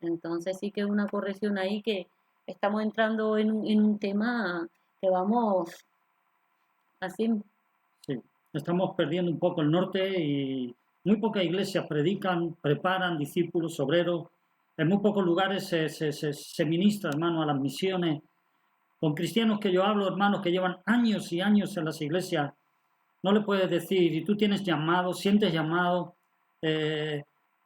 Speaker 1: Entonces sí que es una corrección ahí, que estamos entrando en un tema que vamos así.
Speaker 2: Sí. Estamos perdiendo un poco el norte y muy pocas iglesias predican, preparan discípulos, obreros. En muy pocos lugares se ministra, hermano, a las misiones. Con cristianos que yo hablo, hermanos, que llevan años y años en las iglesias, no le puedes decir, y tú tienes llamado, sientes llamado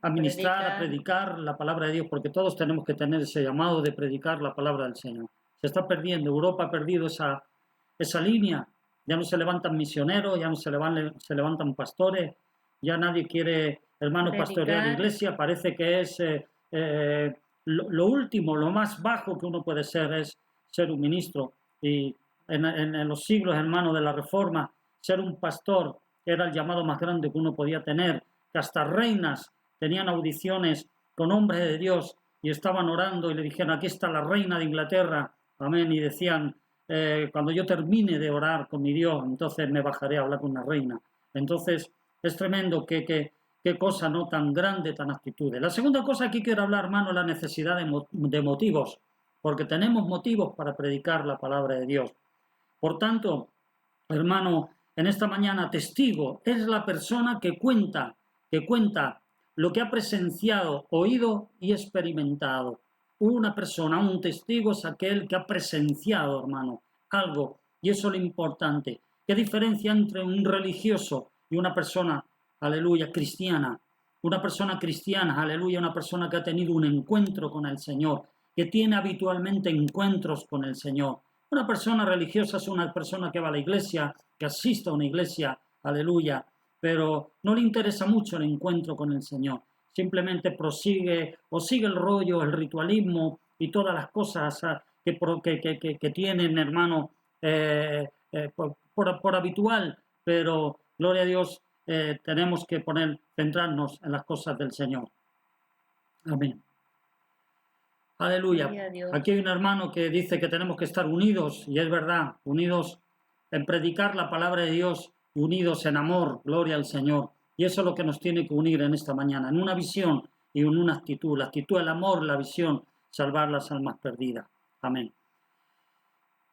Speaker 2: a ministrar, a predicar la palabra de Dios, porque todos tenemos que tener ese llamado de predicar la palabra del Señor. Se está perdiendo, Europa ha perdido esa línea, ya no se levantan misioneros, ya no se levantan pastores, ya nadie quiere, hermano, pastorear la iglesia, parece que es lo último, lo más bajo que uno puede ser es ser un ministro. Y en los siglos, hermano, de la Reforma, ser un pastor era el llamado más grande que uno podía tener, que hasta reinas tenían audiciones con hombres de Dios y estaban orando y le dijeron, aquí está la reina de Inglaterra, amén, y decían, cuando yo termine de orar con mi Dios, entonces me bajaré a hablar con una reina. Entonces, es tremendo qué cosa no tan grande, tan actitudes. La segunda cosa que quiero hablar, hermano, es la necesidad de motivos, porque tenemos motivos para predicar la palabra de Dios. Por tanto, hermano, en esta mañana, testigo es la persona que cuenta lo que ha presenciado, oído y experimentado. Una persona, un testigo es aquel que ha presenciado, hermano, algo, y eso es lo importante. ¿Qué diferencia entre un religioso y una persona, aleluya, cristiana? Una persona cristiana, aleluya, una persona que ha tenido un encuentro con el Señor, que tiene habitualmente encuentros con el Señor. Una persona religiosa es una persona que va a la iglesia, que asiste a una iglesia, aleluya, pero no le interesa mucho el encuentro con el Señor. Simplemente prosigue o sigue el rollo, el ritualismo y todas las cosas que tienen, hermano, por habitual, pero gloria a Dios, tenemos que centrarnos en las cosas del Señor. Amén. Aleluya. Aquí hay un hermano que dice que tenemos que estar unidos, y es verdad, unidos en predicar la palabra de Dios, unidos en amor, gloria al Señor. Y eso es lo que nos tiene que unir en esta mañana, en una visión y en una actitud. La actitud, el amor, la visión, salvar las almas perdidas. Amén.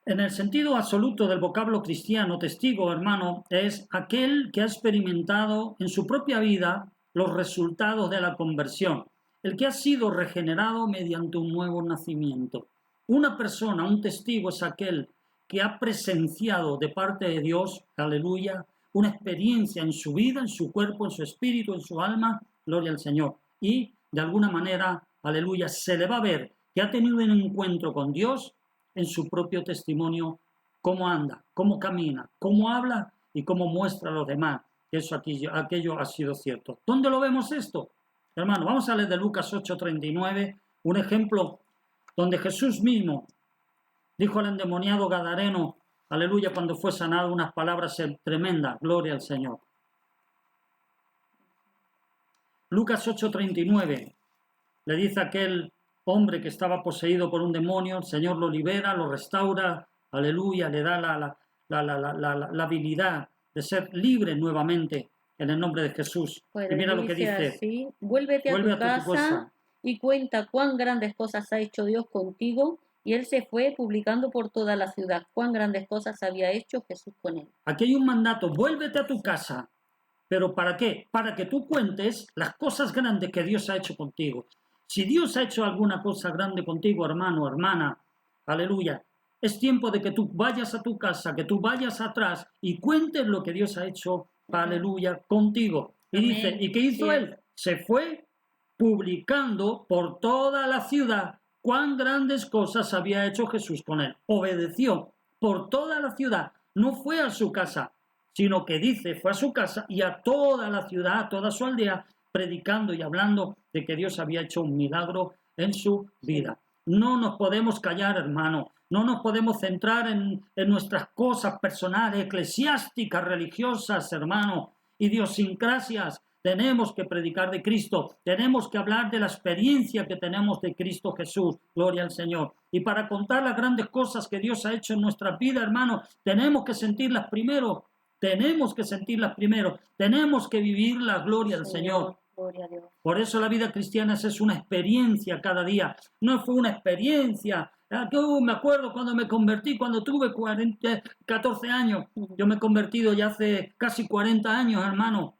Speaker 2: En el sentido absoluto del vocablo cristiano, testigo, hermano, es aquel que ha experimentado en su propia vida los resultados de la conversión, el que ha sido regenerado mediante un nuevo nacimiento. Una persona, un testigo, es aquel que ha presenciado de parte de Dios, aleluya, una experiencia en su vida, en su cuerpo, en su espíritu, en su alma, gloria al Señor. Y de alguna manera, aleluya, se le va a ver que ha tenido un encuentro con Dios en su propio testimonio, cómo anda, cómo camina, cómo habla y cómo muestra a los demás que aquello ha sido cierto. ¿Dónde lo vemos esto? Hermano, vamos a leer de Lucas 8:39, un ejemplo donde Jesús mismo dijo al endemoniado gadareno, aleluya, cuando fue sanado, unas palabras tremendas, gloria al Señor. Lucas 8:39 le dice a aquel hombre que estaba poseído por un demonio, el Señor lo libera, lo restaura, aleluya, le da la habilidad de ser libre nuevamente en el nombre de Jesús.
Speaker 1: Pues
Speaker 2: y mira lo que dice,
Speaker 1: así, vuelve a tu casa y cuenta cuán grandes cosas ha hecho Dios contigo. Y él se fue publicando por toda la ciudad cuán grandes cosas había hecho Jesús con él.
Speaker 2: Aquí hay un mandato, vuélvete a tu casa. ¿Pero para qué? Para que tú cuentes las cosas grandes que Dios ha hecho contigo. Si Dios ha hecho alguna cosa grande contigo, hermano, hermana, aleluya, es tiempo de que tú vayas a tu casa, que tú vayas atrás y cuentes lo que Dios ha hecho, aleluya, contigo. Y amén. Dice, ¿y qué hizo él? Se fue publicando por toda la ciudad cuán grandes cosas había hecho Jesús con él. Obedeció por toda la ciudad, no fue a su casa, sino que dice, fue a su casa y a toda la ciudad, a toda su aldea, predicando y hablando de que Dios había hecho un milagro en su vida. No nos podemos callar, hermano, no nos podemos centrar en nuestras cosas personales, eclesiásticas, religiosas, hermano, idiosincrasias. Tenemos que predicar de Cristo, tenemos que hablar de la experiencia que tenemos de Cristo Jesús, gloria al Señor. Y para contar las grandes cosas que Dios ha hecho en nuestra vida, hermano, tenemos que sentirlas primero, tenemos que vivir la gloria del Señor.
Speaker 1: Gloria a Dios.
Speaker 2: Por eso la vida cristiana es una experiencia cada día, no fue una experiencia. Me acuerdo cuando me convertí, cuando tuve 14 años, yo me he convertido ya hace casi 40 años, hermano.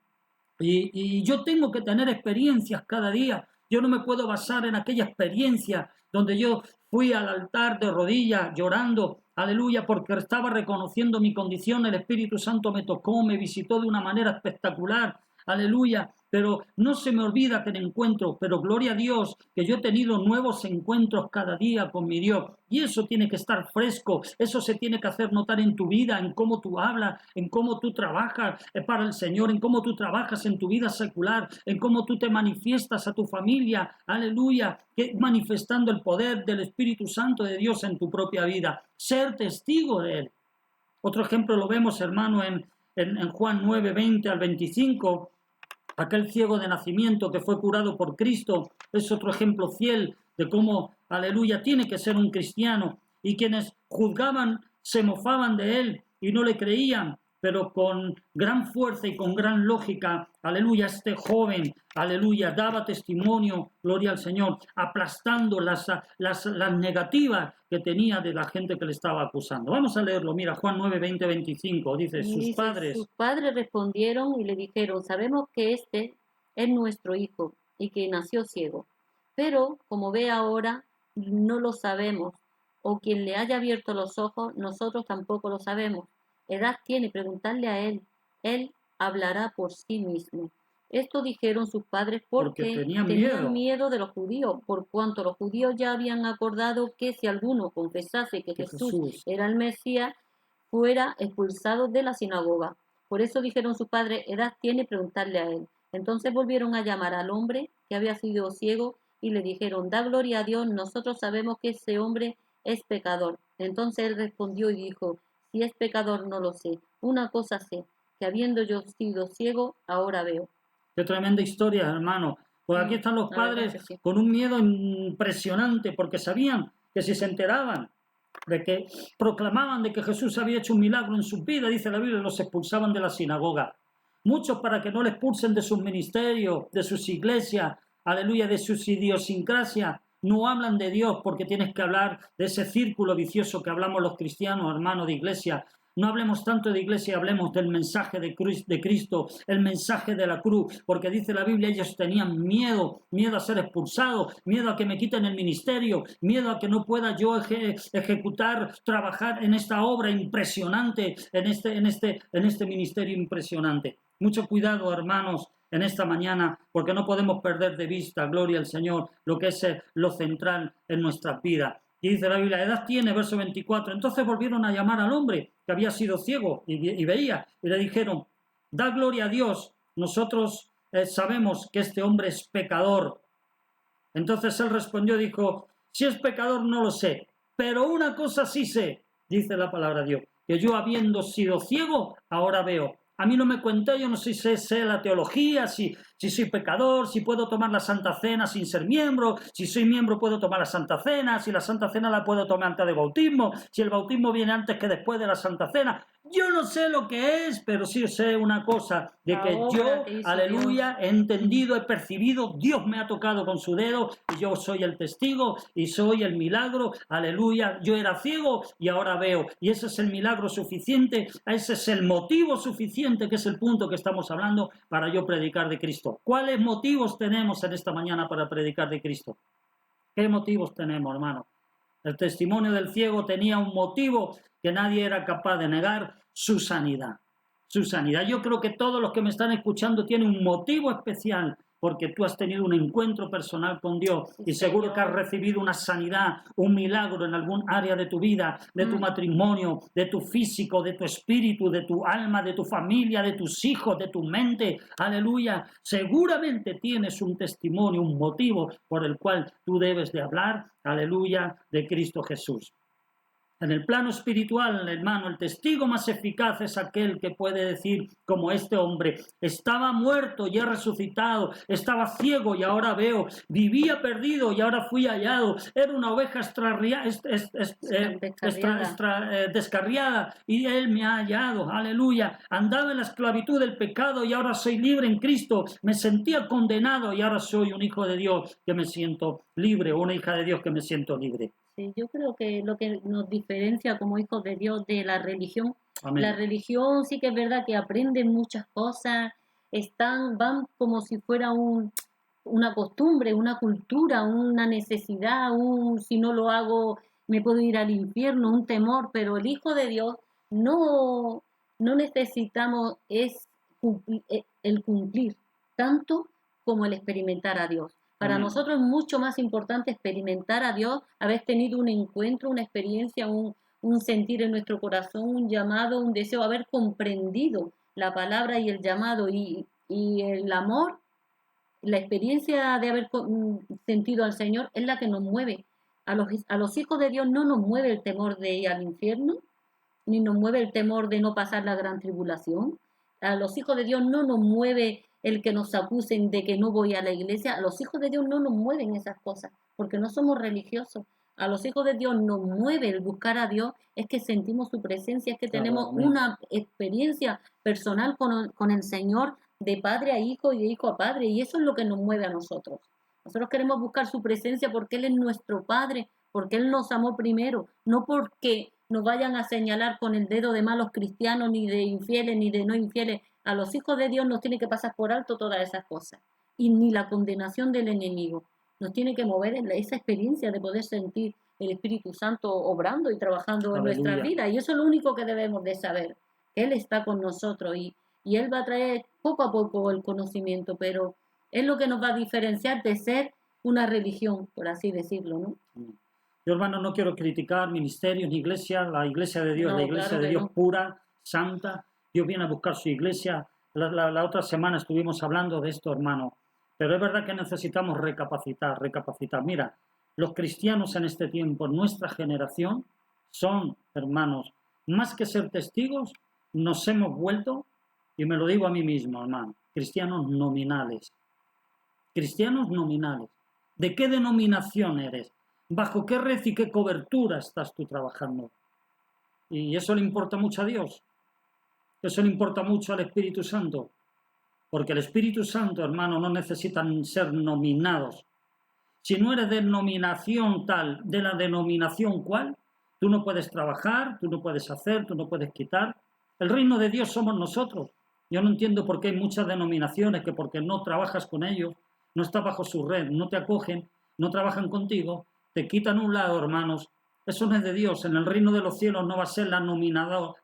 Speaker 2: Y yo tengo que tener experiencias cada día. Yo no me puedo basar en aquella experiencia donde yo fui al altar de rodillas llorando, aleluya, porque estaba reconociendo mi condición. El Espíritu Santo me tocó, me visitó de una manera espectacular. aleluya, pero no se me olvida que encuentro, pero gloria a Dios, que yo he tenido nuevos encuentros cada día con mi Dios, y eso tiene que estar fresco, eso se tiene que hacer notar en tu vida, en cómo tú hablas, en cómo tú trabajas para el Señor, en cómo tú trabajas en tu vida secular, en cómo tú te manifiestas a tu familia, aleluya, que manifestando el poder del Espíritu Santo de Dios en tu propia vida, ser testigo de Él. Otro ejemplo lo vemos, hermano, en Juan 9, 20 al 25, aquel ciego de nacimiento que fue curado por Cristo, es otro ejemplo fiel de cómo, aleluya, tiene que ser un cristiano. Y quienes juzgaban se mofaban de él y no le creían, pero con gran fuerza y con gran lógica, aleluya, este joven, aleluya, daba testimonio, gloria al Señor, aplastando las negativas que tenía de la gente que le estaba acusando. Vamos a leerlo, mira, Juan 9, 20, 25, dice, sus
Speaker 1: padres respondieron y le dijeron, sabemos que este es nuestro hijo y que nació ciego, pero como ve ahora, no lo sabemos, o quien le haya abierto los ojos, nosotros tampoco lo sabemos. Edad tiene, preguntarle a él hablará por sí mismo. Esto dijeron sus padres porque tenían miedo de los judíos, por cuanto los judíos ya habían acordado que si alguno confesase que Jesús era el Mesías, fuera expulsado de la sinagoga. Por eso dijeron sus padres, edad tiene, preguntarle a él. Entonces volvieron a llamar al hombre que había sido ciego y le dijeron, da gloria a Dios, nosotros sabemos que ese hombre es pecador. Entonces él respondió y dijo, si es pecador no lo sé. Una cosa sé, que habiendo yo sido ciego, ahora veo.
Speaker 2: Qué tremenda historia, hermano. Pues aquí están los padres con un miedo impresionante porque sabían que si se enteraban de que proclamaban de que Jesús había hecho un milagro en su vida, dice la Biblia, los expulsaban de la sinagoga. Muchos para que no les expulsen de sus ministerios, de sus iglesias, aleluya, de sus idiosincrasias, no hablan de Dios porque tienes que hablar de ese círculo vicioso que hablamos los cristianos, hermanos de iglesia. No hablemos tanto de iglesia, hablemos del mensaje de Cristo, el mensaje de la cruz, porque dice la Biblia, ellos tenían miedo a ser expulsados, miedo a que me quiten el ministerio, miedo a que no pueda yo ejecutar, trabajar en esta obra impresionante, en este ministerio impresionante. Mucho cuidado, hermanos, en esta mañana, porque no podemos perder de vista, gloria al Señor, lo que es lo central en nuestras vidas. Y dice la Biblia, edad tiene, verso 24. Entonces volvieron a llamar al hombre que había sido ciego y veía, y le dijeron, da gloria a Dios, nosotros sabemos que este hombre es pecador. Entonces él respondió y dijo, si es pecador no lo sé, pero una cosa sí sé, dice la palabra de Dios, que yo habiendo sido ciego, ahora veo. A mí no me cuenta, yo no sé si sé la teología, si soy pecador, si puedo tomar la Santa Cena sin ser miembro, si soy miembro puedo tomar la Santa Cena, si la Santa Cena la puedo tomar antes del bautismo, si el bautismo viene antes que después de la Santa Cena. Yo no sé lo que es, pero sí sé una cosa, de que yo, aleluya, he entendido, he percibido, Dios me ha tocado con su dedo y yo soy el testigo y soy el milagro, aleluya, yo era ciego y ahora veo. Y ese es el milagro suficiente, ese es el motivo suficiente, que es el punto que estamos hablando, para yo predicar de Cristo. ¿Cuáles motivos tenemos en esta mañana para predicar de Cristo? ¿Qué motivos tenemos, hermano? El testimonio del ciego tenía un motivo que nadie era capaz de negar, su sanidad. Su sanidad. Yo creo que todos los que me están escuchando tienen un motivo especial, porque tú has tenido un encuentro personal con Dios y seguro que has recibido una sanidad, un milagro en algún área de tu vida, de tu matrimonio, de tu físico, de tu espíritu, de tu alma, de tu familia, de tus hijos, de tu mente. Aleluya. Seguramente tienes un testimonio, un motivo por el cual tú debes de hablar, aleluya, de Cristo Jesús. En el plano espiritual, hermano, el testigo más eficaz es aquel que puede decir, como este hombre, estaba muerto y he resucitado, estaba ciego y ahora veo, vivía perdido y ahora fui hallado, era una oveja descarriada y él me ha hallado, aleluya, andaba en la esclavitud del pecado y ahora soy libre en Cristo, me sentía condenado y ahora soy un hijo de Dios que me siento libre, o una hija de Dios que me siento libre.
Speaker 1: Sí, yo creo que lo que nos diferencia como hijos de Dios de la religión,
Speaker 2: Amén.
Speaker 1: La religión sí que es verdad que aprenden muchas cosas, van como si fuera una costumbre, una cultura, una necesidad, si no lo hago me puedo ir al infierno, un temor, pero el hijo de Dios no necesitamos el cumplir, tanto como el experimentar a Dios. Para
Speaker 2: Amén.
Speaker 1: nosotros es mucho más importante experimentar a Dios, haber tenido un encuentro, una experiencia, un sentir en nuestro corazón, un llamado, un deseo, haber comprendido la palabra y el llamado y el amor, la experiencia de haber sentido al Señor es la que nos mueve. A los hijos de Dios no nos mueve el temor de ir al infierno, ni nos mueve el temor de no pasar la gran tribulación. A los hijos de Dios no nos mueve el que nos acusen de que no voy a la iglesia. A los hijos de Dios no nos mueven esas cosas, porque no somos religiosos. A los hijos de Dios nos mueve el buscar a Dios, es que sentimos su presencia, es que
Speaker 2: Claro,
Speaker 1: tenemos
Speaker 2: amén.
Speaker 1: una experiencia personal con el Señor de padre a hijo y de hijo a padre, y eso es lo que nos mueve a nosotros. Nosotros queremos buscar su presencia porque Él es nuestro Padre, porque Él nos amó primero, no porque nos vayan a señalar con el dedo de malos cristianos, ni de infieles, ni de no infieles. A los hijos de Dios nos tiene que pasar por alto todas esas cosas, y ni la condenación del enemigo. Nos tiene que mover en esa experiencia de poder sentir el Espíritu Santo obrando y trabajando en nuestras
Speaker 2: Aleluya.
Speaker 1: vidas, y eso es lo único que debemos de saber, que Él está con nosotros, y Él va a traer poco a poco el conocimiento, pero es lo que nos va a diferenciar de ser una religión, por así decirlo, ¿no?
Speaker 2: Yo, hermano, no quiero criticar ministerios ni iglesia. La iglesia de Dios es la
Speaker 1: No,
Speaker 2: iglesia
Speaker 1: claro
Speaker 2: de
Speaker 1: que
Speaker 2: Dios
Speaker 1: no.
Speaker 2: pura, santa. Dios viene a buscar su iglesia. La otra semana estuvimos hablando de esto, hermano. Pero es verdad que necesitamos recapacitar. Mira, los cristianos en este tiempo, nuestra generación, son, hermanos, más que ser testigos, nos hemos vuelto, y me lo digo a mí mismo, hermano, cristianos nominales. Cristianos nominales. ¿De qué denominación eres? ¿Bajo qué red y qué cobertura estás tú trabajando? Y eso le importa mucho a Dios. Eso le importa mucho al Espíritu Santo. Porque el Espíritu Santo, hermano, no necesitan ser nominados. Si no eres denominación tal, de la denominación cual, tú no puedes trabajar, tú no puedes hacer, tú no puedes quitar. El reino de Dios somos nosotros. Yo no entiendo por qué hay muchas denominaciones que porque no trabajas con ellos, no estás bajo su red, no te acogen, no trabajan contigo, te quitan un lado, hermanos. Eso no es de Dios. En el reino de los cielos no va a ser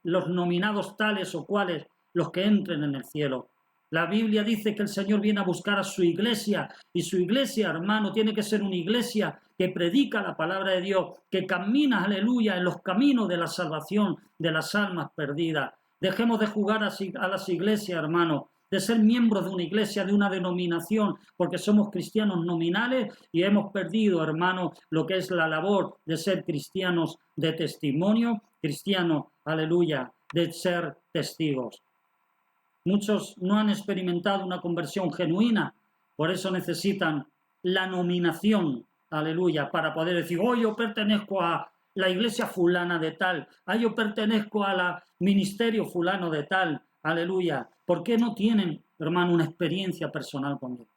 Speaker 2: los nominados tales o cuales los que entren en el cielo. La Biblia dice que el Señor viene a buscar a su iglesia, y su iglesia, hermano, tiene que ser una iglesia que predica la palabra de Dios, que camina, aleluya, en los caminos de la salvación de las almas perdidas. Dejemos de jugar a las iglesias, hermano, de ser miembros de una iglesia, de una denominación, porque somos cristianos nominales y hemos perdido, hermano, lo que es la labor de ser cristianos de testimonio, cristianos, aleluya, de ser testigos. Muchos no han experimentado una conversión genuina, por eso necesitan la nominación, aleluya, para poder decir, oh, yo pertenezco a la iglesia fulana de tal, yo pertenezco a la ministerio fulano de tal, aleluya. ¿Por qué no tienen, hermano, una experiencia personal con Dios?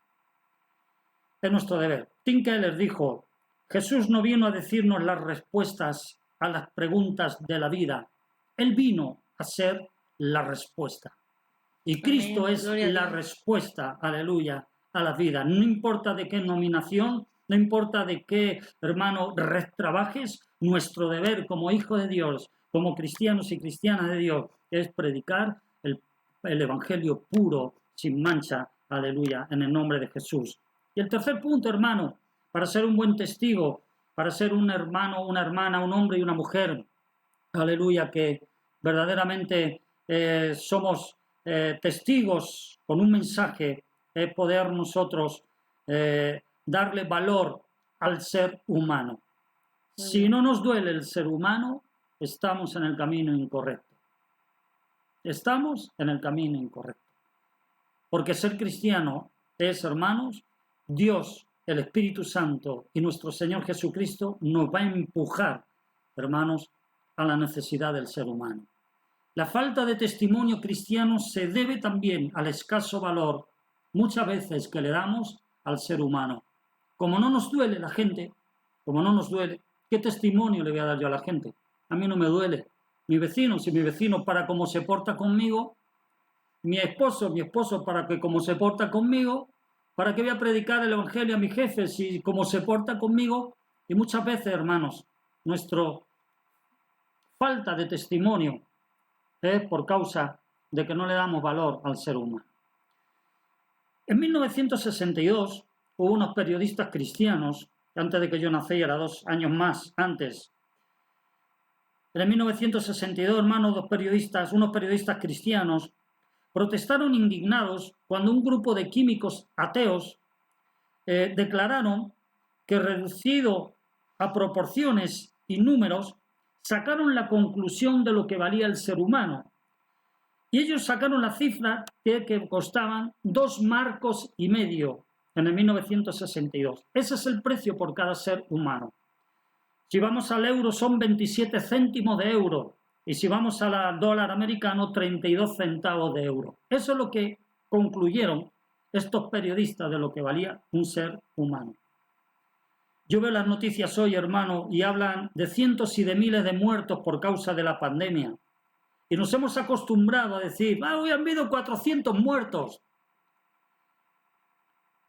Speaker 2: Es nuestro deber. Tim Keller dijo, Jesús no vino a decirnos las respuestas a las preguntas de la vida, Él vino a ser la respuesta. Y Cristo
Speaker 1: Amén,
Speaker 2: es
Speaker 1: gloria a
Speaker 2: la
Speaker 1: Dios.
Speaker 2: respuesta, aleluya, a la vida. No importa de qué nominación, no importa de qué, hermano, red trabajes, nuestro deber como hijo de Dios, como cristianos y cristianas de Dios, es predicar el evangelio puro, sin mancha, aleluya, en el nombre de Jesús. Y el tercer punto, hermano, para ser un buen testigo, para ser un hermano, una hermana, un hombre y una mujer, aleluya, que verdaderamente somos testigos con un mensaje, poder nosotros darle valor al ser humano. Si no nos duele el ser humano, estamos en el camino incorrecto. Estamos en el camino incorrecto. Porque ser cristiano es, hermanos, Dios, el Espíritu Santo y nuestro Señor Jesucristo nos va a empujar, hermanos, a la necesidad del ser humano. La falta de testimonio cristiano se debe también al escaso valor, muchas veces, que le damos al ser humano. Como no nos duele la gente, como no nos duele, ¿qué testimonio le voy a dar yo a la gente? A mí no me duele. Mi vecino, si mi vecino para cómo se porta conmigo, mi esposo para que como se porta conmigo, ¿para qué voy a predicar el evangelio a mi jefe si como se porta conmigo? Y muchas veces, hermanos, nuestra falta de testimonio es por causa de que no le damos valor al ser humano. En 1962 hubo unos periodistas cristianos, antes de que yo naciera, 2 años más antes. En 1962, hermanos, unos periodistas cristianos, protestaron indignados cuando un grupo de químicos ateos declararon que, reducido a proporciones y números, sacaron la conclusión de lo que valía el ser humano. Y ellos sacaron la cifra que costaban 2,5 marcos en el 1962. Ese es el precio por cada ser humano. Si vamos al euro son 27 céntimos de euro. Y si vamos al dólar americano, 32 centavos de euro. Eso es lo que concluyeron estos periodistas de lo que valía un ser humano. Yo veo las noticias hoy, hermano, y hablan de cientos y de miles de muertos por causa de la pandemia. Y nos hemos acostumbrado a decir, hoy han habido 400 muertos.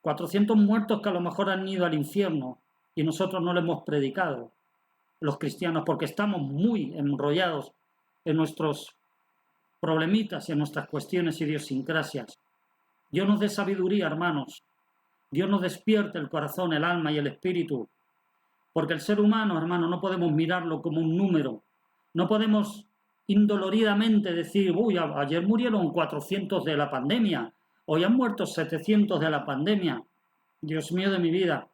Speaker 2: 400 muertos que a lo mejor han ido al infierno y nosotros no le hemos predicado, los cristianos, porque estamos muy enrollados en nuestros problemitas y en nuestras cuestiones idiosincrasias. Dios nos dé sabiduría, hermanos. Dios nos despierte el corazón, el alma y el espíritu. Porque el ser humano, hermano, no podemos mirarlo como un número. No podemos indoloridamente decir, ayer murieron 400 de la pandemia, hoy han muerto 700 de la pandemia. Dios mío de mi vida.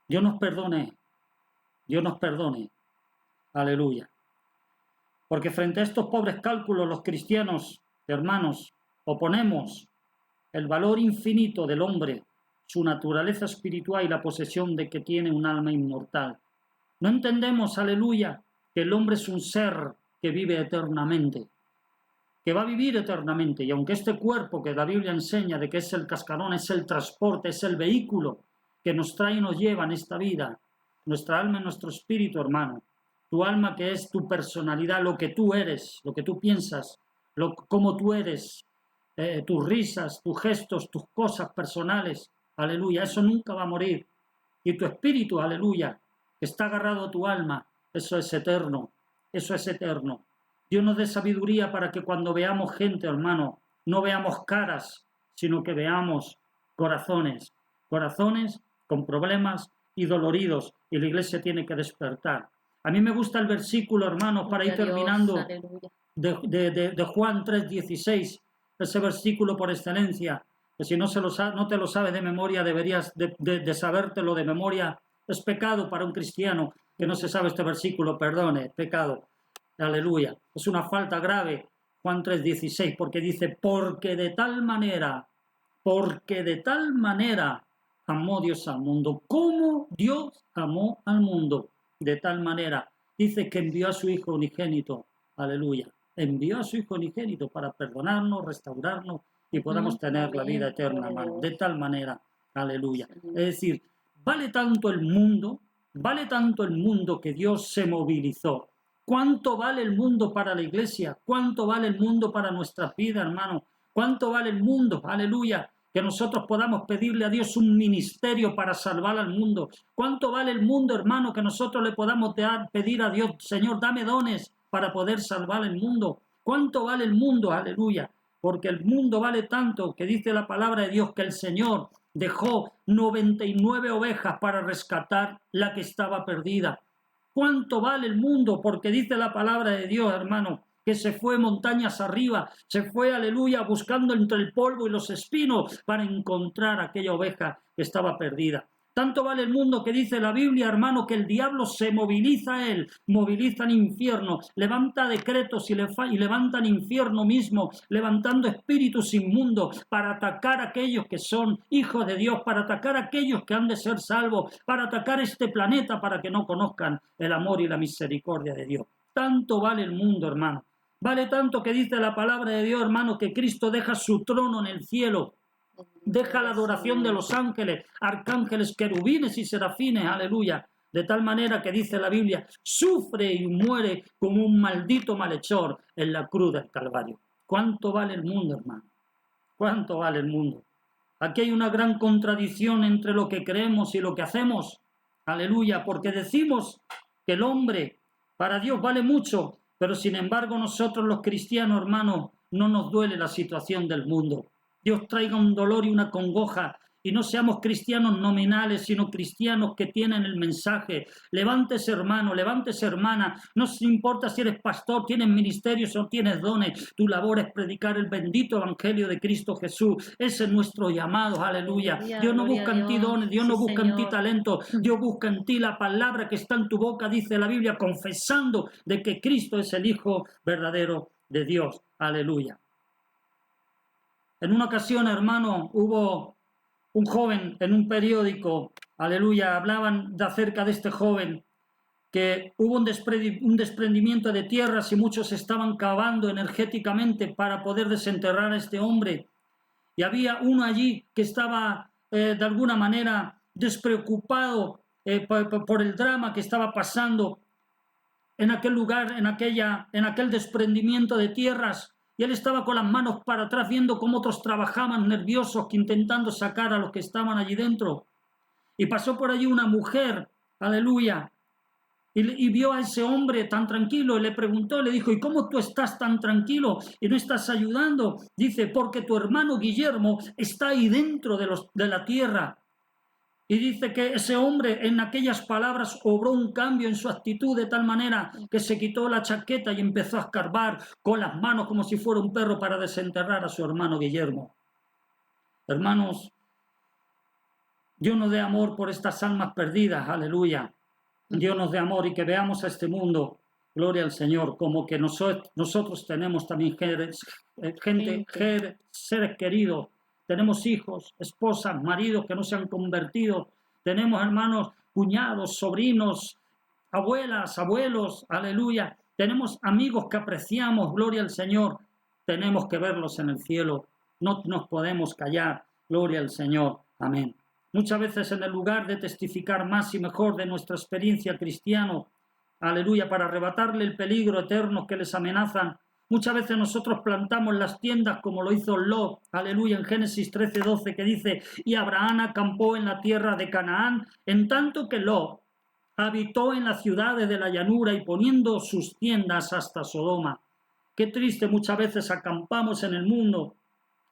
Speaker 2: Dios nos perdone. Dios nos perdone. Aleluya. Porque frente a estos pobres cálculos, los cristianos, hermanos, oponemos el valor infinito del hombre, su naturaleza espiritual y la posesión de que tiene un alma inmortal. No entendemos, aleluya, que el hombre es un ser que vive eternamente, que va a vivir eternamente, y aunque este cuerpo que la Biblia enseña de que es el cascarón, es el transporte, es el vehículo que nos trae y nos lleva en esta vida, nuestra alma y nuestro espíritu, hermano, tu alma que es tu personalidad, lo que tú eres, lo que tú piensas, cómo tú eres, tus risas, tus gestos, tus cosas personales, aleluya, eso nunca va a morir. Y tu espíritu, aleluya, que está agarrado a tu alma, eso es eterno, eso es eterno. Dios nos dé sabiduría para que cuando veamos gente, hermano, no veamos caras, sino que veamos corazones, corazones con problemas y doloridos, y la iglesia tiene que despertar. A mí me gusta el versículo, hermanos, para ir terminando, de Juan 3:16, ese versículo por excelencia, que si no te lo sabes de memoria, deberías de sabértelo de memoria. Es pecado para un cristiano que no se sabe este versículo, perdone, pecado. Aleluya. Es una falta grave, Juan 3:16, porque dice, porque de tal manera amó Dios al mundo. ¿Cómo Dios amó al mundo? De tal manera. Dice que envió a su Hijo unigénito. Aleluya. Envió a su Hijo unigénito para perdonarnos, restaurarnos y podamos tener la vida eterna, hermano. De tal manera. Aleluya. Es decir, vale tanto el mundo que Dios se movilizó. ¿Cuánto vale el mundo para la iglesia? ¿Cuánto vale el mundo para nuestra vida, hermano? ¿Cuánto vale el mundo? Aleluya. Que nosotros podamos pedirle a Dios un ministerio para salvar al mundo. ¿Cuánto vale el mundo, hermano, que nosotros le podamos pedir a Dios, Señor, dame dones para poder salvar el mundo? ¿Cuánto vale el mundo? Aleluya. Porque el mundo vale tanto que dice la palabra de Dios que el Señor dejó 99 ovejas para rescatar la que estaba perdida. ¿Cuánto vale el mundo? Porque dice la palabra de Dios, hermano, que se fue montañas arriba, se fue, aleluya, buscando entre el polvo y los espinos para encontrar aquella oveja que estaba perdida. Tanto vale el mundo que dice la Biblia, hermano, que el diablo se moviliza a él, moviliza al infierno, levanta decretos y levanta al infierno mismo, levantando espíritus inmundos para atacar a aquellos que son hijos de Dios, para atacar a aquellos que han de ser salvos, para atacar este planeta para que no conozcan el amor y la misericordia de Dios. Tanto vale el mundo, hermano. Vale tanto que dice la palabra de Dios, hermano, que Cristo deja su trono en el cielo, deja la adoración de los ángeles, arcángeles, querubines y serafines, aleluya. De tal manera que dice la Biblia, sufre y muere como un maldito malhechor en la cruz del Calvario. ¿Cuánto vale el mundo, hermano? ¿Cuánto vale el mundo? Aquí hay una gran contradicción entre lo que creemos y lo que hacemos. Aleluya, porque decimos que el hombre para Dios vale mucho, pero sin embargo nosotros los cristianos, hermanos, no nos duele la situación del mundo. Dios traiga un dolor y una congoja, y no seamos cristianos nominales, sino cristianos que tienen el mensaje. Levántese, hermano, levántese, hermana. No importa si eres pastor, tienes ministerios o tienes dones. Tu labor es predicar el bendito evangelio de Cristo Jesús. Ese es nuestro llamado, aleluya. Dios no busca en ti dones, Dios no busca en ti talento. Dios busca en ti la palabra que está en tu boca, dice la Biblia, confesando de que Cristo es el Hijo verdadero de Dios. Aleluya. En una ocasión, hermano, hubo un joven en un periódico, aleluya, hablaban acerca de este joven, que hubo un desprendimiento de tierras y muchos estaban cavando energéticamente para poder desenterrar a este hombre. Y había uno allí que estaba de alguna manera despreocupado por el drama que estaba pasando en aquel lugar, en aquel desprendimiento de tierras. Y él estaba con las manos para atrás viendo cómo otros trabajaban nerviosos, intentando sacar a los que estaban allí dentro. Y pasó por allí una mujer, aleluya, y vio a ese hombre tan tranquilo y le preguntó, le dijo, ¿y cómo tú estás tan tranquilo y no estás ayudando? Dice, porque tu hermano Guillermo está ahí dentro de la tierra. Y dice que ese hombre en aquellas palabras obró un cambio en su actitud de tal manera que se quitó la chaqueta y empezó a escarbar con las manos como si fuera un perro para desenterrar a su hermano Guillermo. Hermanos, Dios nos dé amor por estas almas perdidas, aleluya. Dios nos dé amor y que veamos a este mundo, gloria al Señor, como que nosotros tenemos también seres queridos. Tenemos hijos, esposas, maridos que no se han convertido. Tenemos hermanos, cuñados, sobrinos, abuelas, abuelos, aleluya. Tenemos amigos que apreciamos, gloria al Señor. Tenemos que verlos en el cielo. No nos podemos callar, gloria al Señor. Amén. Muchas veces en el lugar de testificar más y mejor de nuestra experiencia cristiana, aleluya, para arrebatarle el peligro eterno que les amenazan, muchas veces nosotros plantamos las tiendas como lo hizo Lot, aleluya, en Génesis 13:12, que dice, y Abraham acampó en la tierra de Canaán, en tanto que Lot habitó en las ciudades de la llanura y poniendo sus tiendas hasta Sodoma. Qué triste, muchas veces acampamos en el mundo,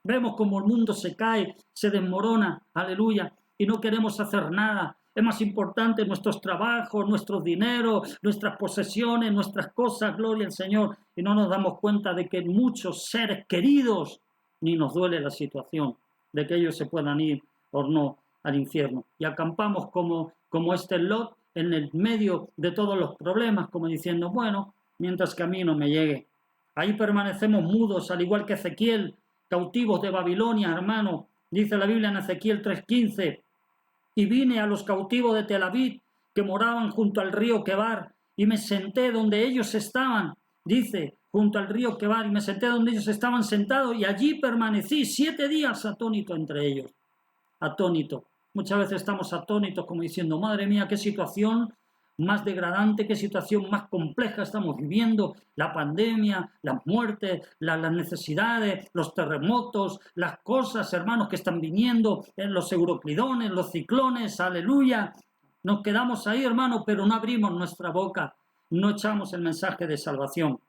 Speaker 2: vemos como el mundo se cae, se desmorona, aleluya, y no queremos hacer nada. Es más importante nuestros trabajos, nuestros dineros, nuestras posesiones, nuestras cosas, gloria al Señor. Y no nos damos cuenta de que muchos seres queridos, ni nos duele la situación de que ellos se puedan ir o no al infierno. Y acampamos como este Lot en el medio de todos los problemas, como diciendo, bueno, mientras que a mí no me llegue. Ahí permanecemos mudos, al igual que Ezequiel, cautivos de Babilonia, hermano. Dice la Biblia en Ezequiel 3:15, y vine a los cautivos de Tel Aviv, que moraban junto al río Quebar, y me senté donde ellos estaban, dice, junto al río Quebar, y me senté donde ellos estaban sentados, y allí permanecí 7 días atónito entre ellos. Atónito. Muchas veces estamos atónitos como diciendo, madre mía, qué situación más degradante, qué situación más compleja estamos viviendo, la pandemia, las muertes, las necesidades, los terremotos, las cosas, hermanos, que están viniendo, los euroclidones, los ciclones, aleluya. Nos quedamos ahí, hermanos, pero no abrimos nuestra boca, no echamos el mensaje de salvación.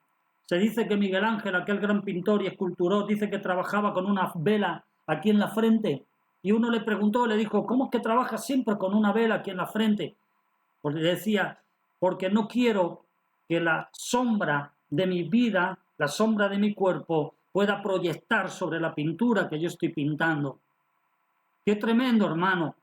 Speaker 2: Se dice que Miguel Ángel, aquel gran pintor y escultor, dice que trabajaba con una vela aquí en la frente, y uno le preguntó, le dijo, ¿cómo es que trabajas siempre con una vela aquí en la frente? Pues le decía, porque no quiero que la sombra de mi vida, la sombra de mi cuerpo, pueda proyectar sobre la pintura que yo estoy pintando. Qué tremendo, hermano.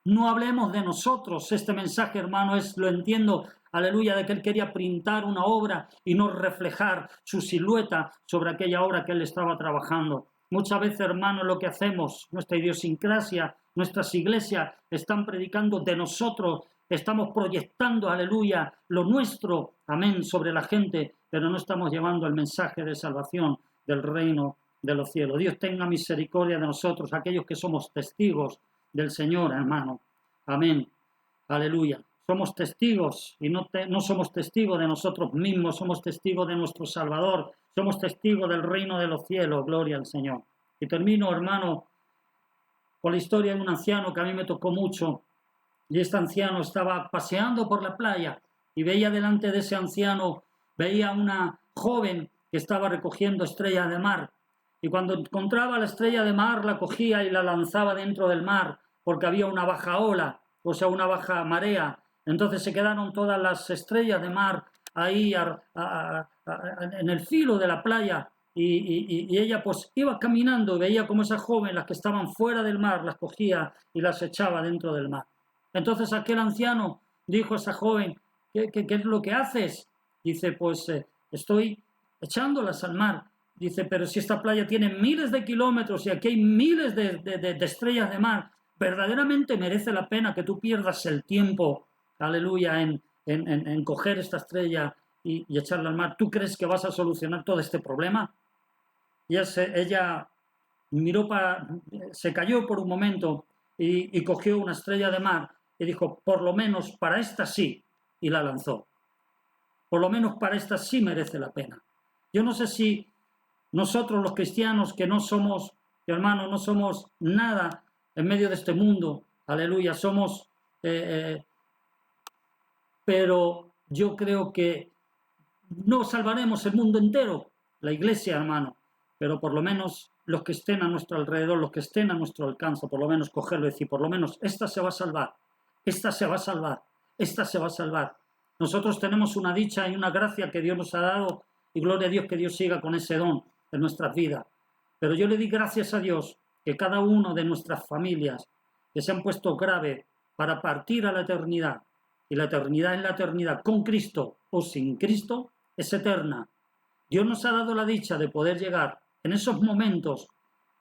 Speaker 2: No hablemos de nosotros. Este mensaje, hermano, lo entiendo, aleluya, de que él quería pintar una obra y no reflejar su silueta sobre aquella obra que él estaba trabajando. Muchas veces, hermano, lo que hacemos, nuestra idiosincrasia, nuestras iglesias están predicando de nosotros, estamos proyectando, aleluya, lo nuestro, amén, sobre la gente, pero no estamos llevando el mensaje de salvación del reino de los cielos. Dios tenga misericordia de nosotros, aquellos que somos testigos del Señor, hermano. Amén. Aleluya. Somos testigos y no somos testigos de nosotros mismos, somos testigos de nuestro Salvador, somos testigos del reino de los cielos, gloria al Señor. Y termino, hermano, con la historia de un anciano que a mí me tocó mucho. Y este anciano estaba paseando por la playa y veía delante de ese anciano, veía una joven que estaba recogiendo estrellas de mar. Y cuando encontraba la estrella de mar, la cogía y la lanzaba dentro del mar, porque había una baja ola, o sea, una baja marea. Entonces se quedaron todas las estrellas de mar ahí en el filo de la playa. Y ella pues iba caminando y veía como esas jóvenes, las que estaban fuera del mar, las cogía y las echaba dentro del mar. Entonces aquel anciano dijo a esa joven, ¿qué es lo que haces? Dice, pues estoy echándolas al mar. Dice, pero si esta playa tiene miles de kilómetros y aquí hay miles de estrellas de mar, verdaderamente merece la pena que tú pierdas el tiempo, aleluya, en coger esta estrella y echarla al mar. ¿Tú crees que vas a solucionar todo este problema? Y ella miró se cayó por un momento y cogió una estrella de mar y dijo, por lo menos para esta sí, y la lanzó. Por lo menos para esta sí merece la pena. Yo no sé si nosotros los cristianos que no somos, hermanos, no somos nada en medio de este mundo, aleluya, somos, pero yo creo que no salvaremos el mundo entero, la iglesia, hermano, pero por lo menos los que estén a nuestro alrededor, los que estén a nuestro alcance, por lo menos cogerlo y decir, por lo menos esta se va a salvar, esta se va a salvar, esta se va a salvar. Nosotros tenemos una dicha y una gracia que Dios nos ha dado y gloria a Dios que Dios siga con ese don en nuestras vidas. Pero yo le di gracias a Dios que cada uno de nuestras familias que se han puesto grave para partir a la eternidad, y la eternidad en la eternidad con Cristo o sin Cristo, es eterna. Dios nos ha dado la dicha de poder llegar en esos momentos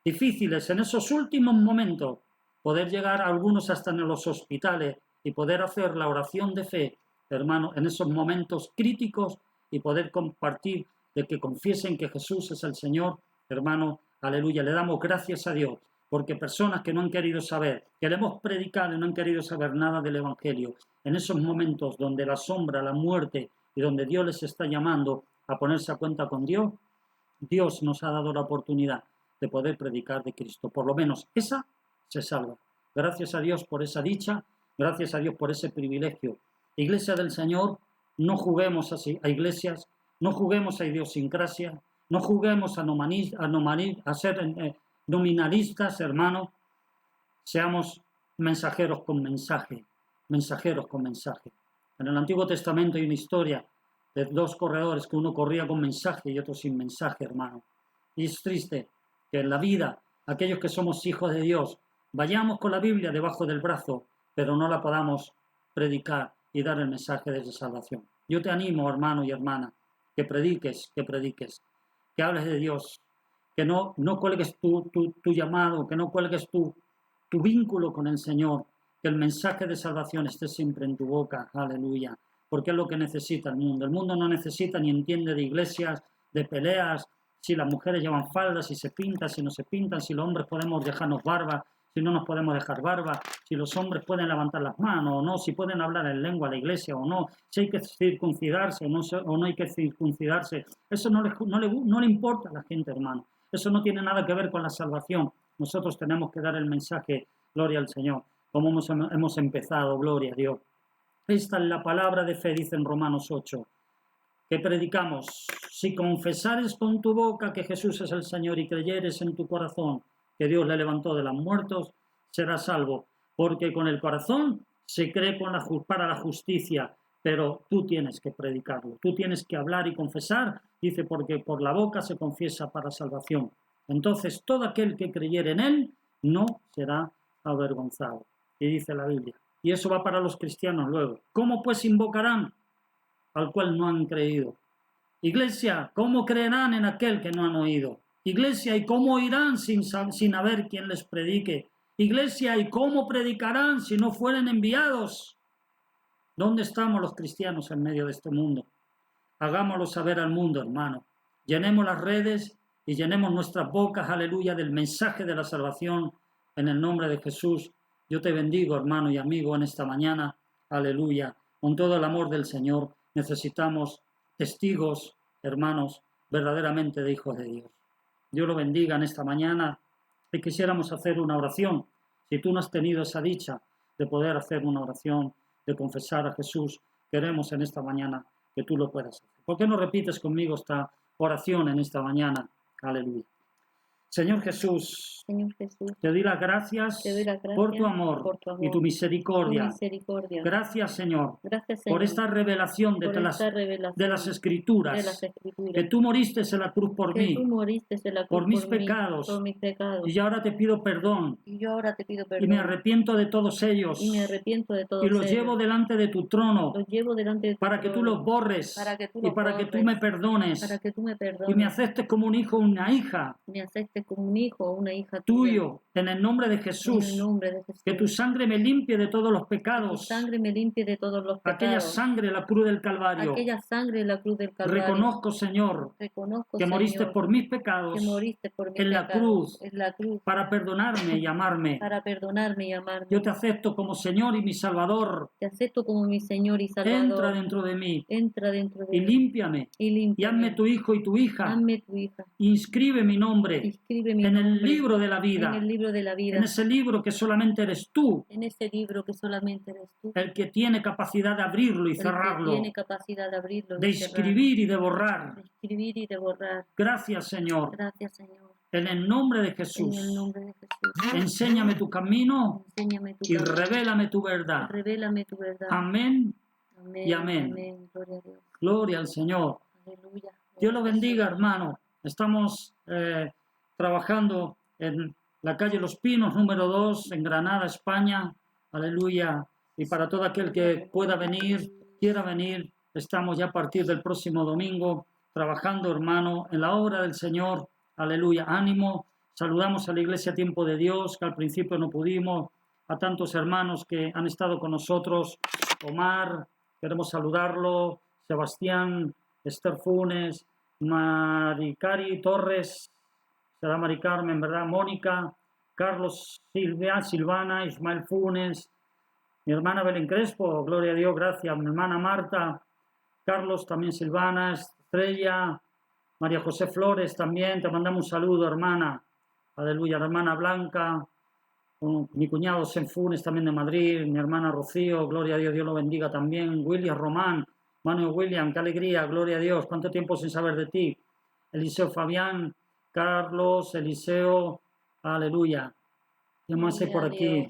Speaker 2: difíciles, en esos últimos momentos, poder llegar a algunos hasta en los hospitales y poder hacer la oración de fe, hermano, en esos momentos críticos y poder compartir de que confiesen que Jesús es el Señor, hermano, aleluya. Le damos gracias a Dios porque personas que no han querido saber, que le hemos predicado y no han querido saber nada del Evangelio, en esos momentos donde la sombra, la muerte y donde Dios les está llamando a ponerse a cuenta con Dios, Dios nos ha dado la oportunidad de poder predicar de Cristo. Por lo menos esa se salva. Gracias a Dios por esa dicha, gracias a Dios por ese privilegio. Iglesia del Señor, no juguemos a iglesias, no juguemos a idiosincrasia, no juguemos a ser nominalistas, hermanos, seamos mensajeros con mensaje, mensajeros con mensaje. En el Antiguo Testamento hay una historia de dos corredores, que uno corría con mensaje y otro sin mensaje, hermano. Y es triste que en la vida, aquellos que somos hijos de Dios, vayamos con la Biblia debajo del brazo, pero no la podamos predicar y dar el mensaje de salvación. Yo te animo, hermano y hermana, que prediques, que hables de Dios, que no cuelgues tu llamado, que no cuelgues tu vínculo con el Señor, que el mensaje de salvación esté siempre en tu boca, aleluya, porque es lo que necesita el mundo. El mundo no necesita ni entiende de iglesias, de peleas, si las mujeres llevan faldas, si se pintan, si no se pintan, si los hombres podemos dejarnos barba, si no nos podemos dejar barba, si los hombres pueden levantar las manos o no, si pueden hablar en lengua a la iglesia o no, si hay que circuncidarse o no hay que circuncidarse. Eso no le importa a la gente, hermano. Eso no tiene nada que ver con la salvación. Nosotros tenemos que dar el mensaje, gloria al Señor, como hemos empezado, gloria a Dios. Esta es la palabra de fe, dice en Romanos 8, que predicamos. Si confesares con tu boca que Jesús es el Señor y creyeres en tu corazón que Dios le levantó de los muertos, serás salvo. Porque con el corazón se cree para la justicia, pero tú tienes que predicarlo. Tú tienes que hablar y confesar, dice, porque por la boca se confiesa para salvación. Entonces todo aquel que creyere en él no será avergonzado. Y dice la Biblia. Y eso va para los cristianos luego. ¿Cómo pues invocarán al cual no han creído? Iglesia, ¿cómo creerán en aquel que no han oído? Iglesia, ¿y cómo oirán sin haber quien les predique? Iglesia, ¿y cómo predicarán si no fueren enviados? ¿Dónde estamos los cristianos en medio de este mundo? Hagámoslo saber al mundo, hermano. Llenemos las redes y llenemos nuestras bocas, aleluya, del mensaje de la salvación en el nombre de Jesús. Yo te bendigo, hermano y amigo, en esta mañana, aleluya. Con todo el amor del Señor, necesitamos testigos, hermanos, verdaderamente de hijos de Dios. Dios lo bendiga en esta mañana y quisiéramos hacer una oración. Si tú no has tenido esa dicha de poder hacer una oración, de confesar a Jesús, queremos en esta mañana que tú lo puedas hacer. ¿Por qué no repites conmigo esta oración en esta mañana? Aleluya. Señor Jesús,
Speaker 1: Señor Jesús,
Speaker 2: te doy las gracias
Speaker 1: te doy las gracias
Speaker 2: por tu amor
Speaker 1: por tu
Speaker 2: y
Speaker 1: amor
Speaker 2: tu
Speaker 1: y tu
Speaker 2: misericordia.
Speaker 1: misericordia.
Speaker 2: Gracias, Señor,
Speaker 1: Gracias,
Speaker 2: por
Speaker 1: Señor,
Speaker 2: esta revelación
Speaker 1: por esta
Speaker 2: de las
Speaker 1: revelación de las
Speaker 2: Escrituras, que
Speaker 1: Escrituras,
Speaker 2: tú moriste en la cruz por
Speaker 1: que tú
Speaker 2: mí,
Speaker 1: moriste en la cruz
Speaker 2: por mis
Speaker 1: por mí,
Speaker 2: pecados,
Speaker 1: por mis pecados.
Speaker 2: y ahora te pido perdón
Speaker 1: Y yo ahora te pido
Speaker 2: y me
Speaker 1: perdón
Speaker 2: arrepiento de todos ellos
Speaker 1: y me arrepiento de
Speaker 2: y
Speaker 1: todos
Speaker 2: los
Speaker 1: ellos.
Speaker 2: llevo delante de tu trono
Speaker 1: Los llevo delante de tu
Speaker 2: para que tú
Speaker 1: trono,
Speaker 2: los borres
Speaker 1: para que tú
Speaker 2: y
Speaker 1: los
Speaker 2: para que tú
Speaker 1: borres,
Speaker 2: me perdones
Speaker 1: para que tú me
Speaker 2: y me
Speaker 1: perdones,
Speaker 2: aceptes como un hijo o una hija
Speaker 1: me aceptes como un hijo o una hija tuya,
Speaker 2: tuyo en el nombre de
Speaker 1: en el
Speaker 2: Jesús.
Speaker 1: nombre de Jesús.
Speaker 2: Que tu sangre me limpie de todos los
Speaker 1: Que tu
Speaker 2: pecados.
Speaker 1: sangre me limpie de todos los
Speaker 2: Aquella
Speaker 1: pecados.
Speaker 2: sangre, la cruz del Calvario.
Speaker 1: Aquella sangre en la cruz del Calvario.
Speaker 2: Reconozco, Señor,
Speaker 1: Reconozco,
Speaker 2: que moriste
Speaker 1: Señor,
Speaker 2: por mis
Speaker 1: que
Speaker 2: pecados
Speaker 1: moriste por mis
Speaker 2: en la
Speaker 1: pecados
Speaker 2: cruz
Speaker 1: en la cruz
Speaker 2: para perdonarme y amarme.
Speaker 1: para perdonarme y amarme.
Speaker 2: Yo te acepto como Señor y mi Salvador.
Speaker 1: Te acepto como mi Señor y
Speaker 2: Entra
Speaker 1: Salvador.
Speaker 2: dentro de mí
Speaker 1: Entra dentro de
Speaker 2: y
Speaker 1: mí
Speaker 2: límpiame.
Speaker 1: y
Speaker 2: Y
Speaker 1: límpiame.
Speaker 2: hazme tu hijo y tu hija.
Speaker 1: Hazme tu hija.
Speaker 2: Inscribe mi nombre
Speaker 1: Inscribe mi
Speaker 2: en el
Speaker 1: nombre
Speaker 2: libro de la
Speaker 1: en
Speaker 2: vida.
Speaker 1: el libro de la vida.
Speaker 2: En ese libro que solamente eres tú
Speaker 1: En ese libro que solamente eres tú,
Speaker 2: el que tiene capacidad de abrirlo y
Speaker 1: el que
Speaker 2: cerrarlo,
Speaker 1: tiene capacidad de abrirlo
Speaker 2: de
Speaker 1: y cerrarlo,
Speaker 2: escribir y de
Speaker 1: de
Speaker 2: borrar.
Speaker 1: escribir y de borrar.
Speaker 2: Gracias, Señor.
Speaker 1: Gracias, Señor.
Speaker 2: En el nombre de
Speaker 1: En el
Speaker 2: Jesús.
Speaker 1: nombre de Jesús.
Speaker 2: Enséñame tu camino
Speaker 1: Enséñame tu
Speaker 2: y
Speaker 1: camino.
Speaker 2: revélame tu verdad.
Speaker 1: Revélame tu verdad.
Speaker 2: Amén
Speaker 1: Amén.
Speaker 2: y amén.
Speaker 1: Amén. Gloria a Dios.
Speaker 2: Gloria al Señor.
Speaker 1: Aleluya.
Speaker 2: Dios lo bendiga, hermano. Estamos trabajando en la calle Los Pinos, número 2, en Granada, España. Aleluya. Y para todo aquel que pueda venir, quiera venir, estamos ya a partir del próximo domingo trabajando, hermano, en la obra del Señor. Aleluya. Ánimo. Saludamos a la Iglesia Tiempo de Dios, que al principio no pudimos. A tantos hermanos que han estado con nosotros. Omar, queremos saludarlo. Sebastián, Esther Funes, Maricari Torres, será Mari Carmen, ¿verdad? Mónica, Carlos Silvana, Ismael Funes, mi hermana Belén Crespo, gloria a Dios, gracias, mi hermana Marta, Carlos también Silvana, Estrella, María José Flores también, te mandamos un saludo, hermana, aleluya, hermana Blanca, mi cuñado Senfunes también de Madrid, mi hermana Rocío, gloria a Dios, Dios lo bendiga también, William Román, Manuel William, qué alegría, gloria a Dios, cuánto tiempo sin saber de ti, Eliseo Fabián, Carlos, Eliseo, aleluya, ¿qué más hay por aquí?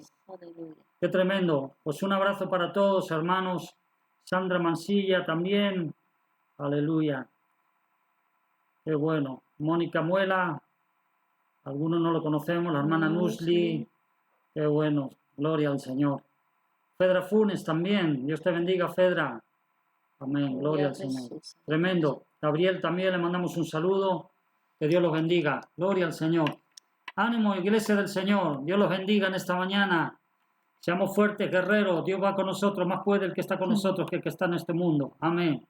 Speaker 2: Qué tremendo, pues un abrazo para todos, hermanos, Sandra Mansilla también, aleluya, qué bueno, Mónica Muela, algunos no lo conocemos, la hermana Nusli, qué bueno, gloria al Señor. Fedra Funes también, Dios te bendiga, Fedra. Amén, gloria al Señor. Tremendo. Gabriel también le mandamos un saludo, que Dios los bendiga. Gloria al Señor. Ánimo, Iglesia del Señor, Dios los bendiga en esta mañana. Seamos fuertes, guerreros, Dios va con nosotros, más puede el que está con nosotros que el que está en este mundo. Amén.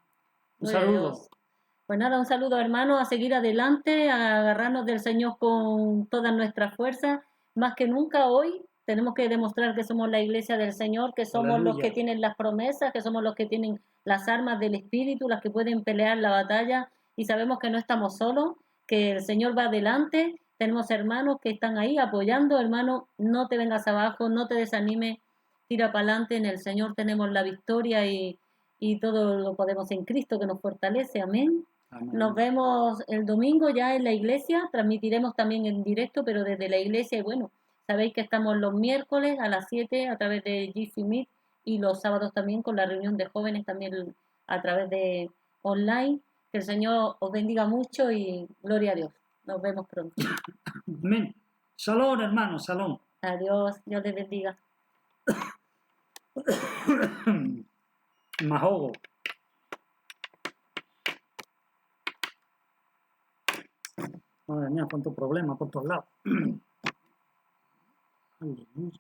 Speaker 2: Un saludo.
Speaker 1: Pues nada, un saludo, hermano, a seguir adelante, a agarrarnos del Señor con todas nuestras fuerzas. Más que nunca hoy tenemos que demostrar que somos la iglesia del Señor, que somos
Speaker 2: Aleluya.
Speaker 1: los que tienen las promesas, que somos los que tienen las armas del Espíritu, las que pueden pelear la batalla, y sabemos que no estamos solos, que el Señor va adelante. Tenemos hermanos que están ahí apoyando. Hermano, no te vengas abajo, no te desanimes, tira para adelante. En el Señor tenemos la victoria y todo lo podemos en Cristo que nos fortalece. Amén.
Speaker 2: Amén.
Speaker 1: Nos vemos el domingo ya en la iglesia, transmitiremos también en directo, pero desde la iglesia. Y bueno, sabéis que estamos los miércoles a las 7 a través de GC Meet y los sábados también con la reunión de jóvenes también a través de online. Que el Señor os bendiga mucho y gloria a Dios. Nos vemos pronto.
Speaker 2: Amén. Shalom, hermano, shalom.
Speaker 1: Adiós, Dios les bendiga.
Speaker 2: Me ahogo. Madre mía, cuánto problema por todos lados. Aleluya.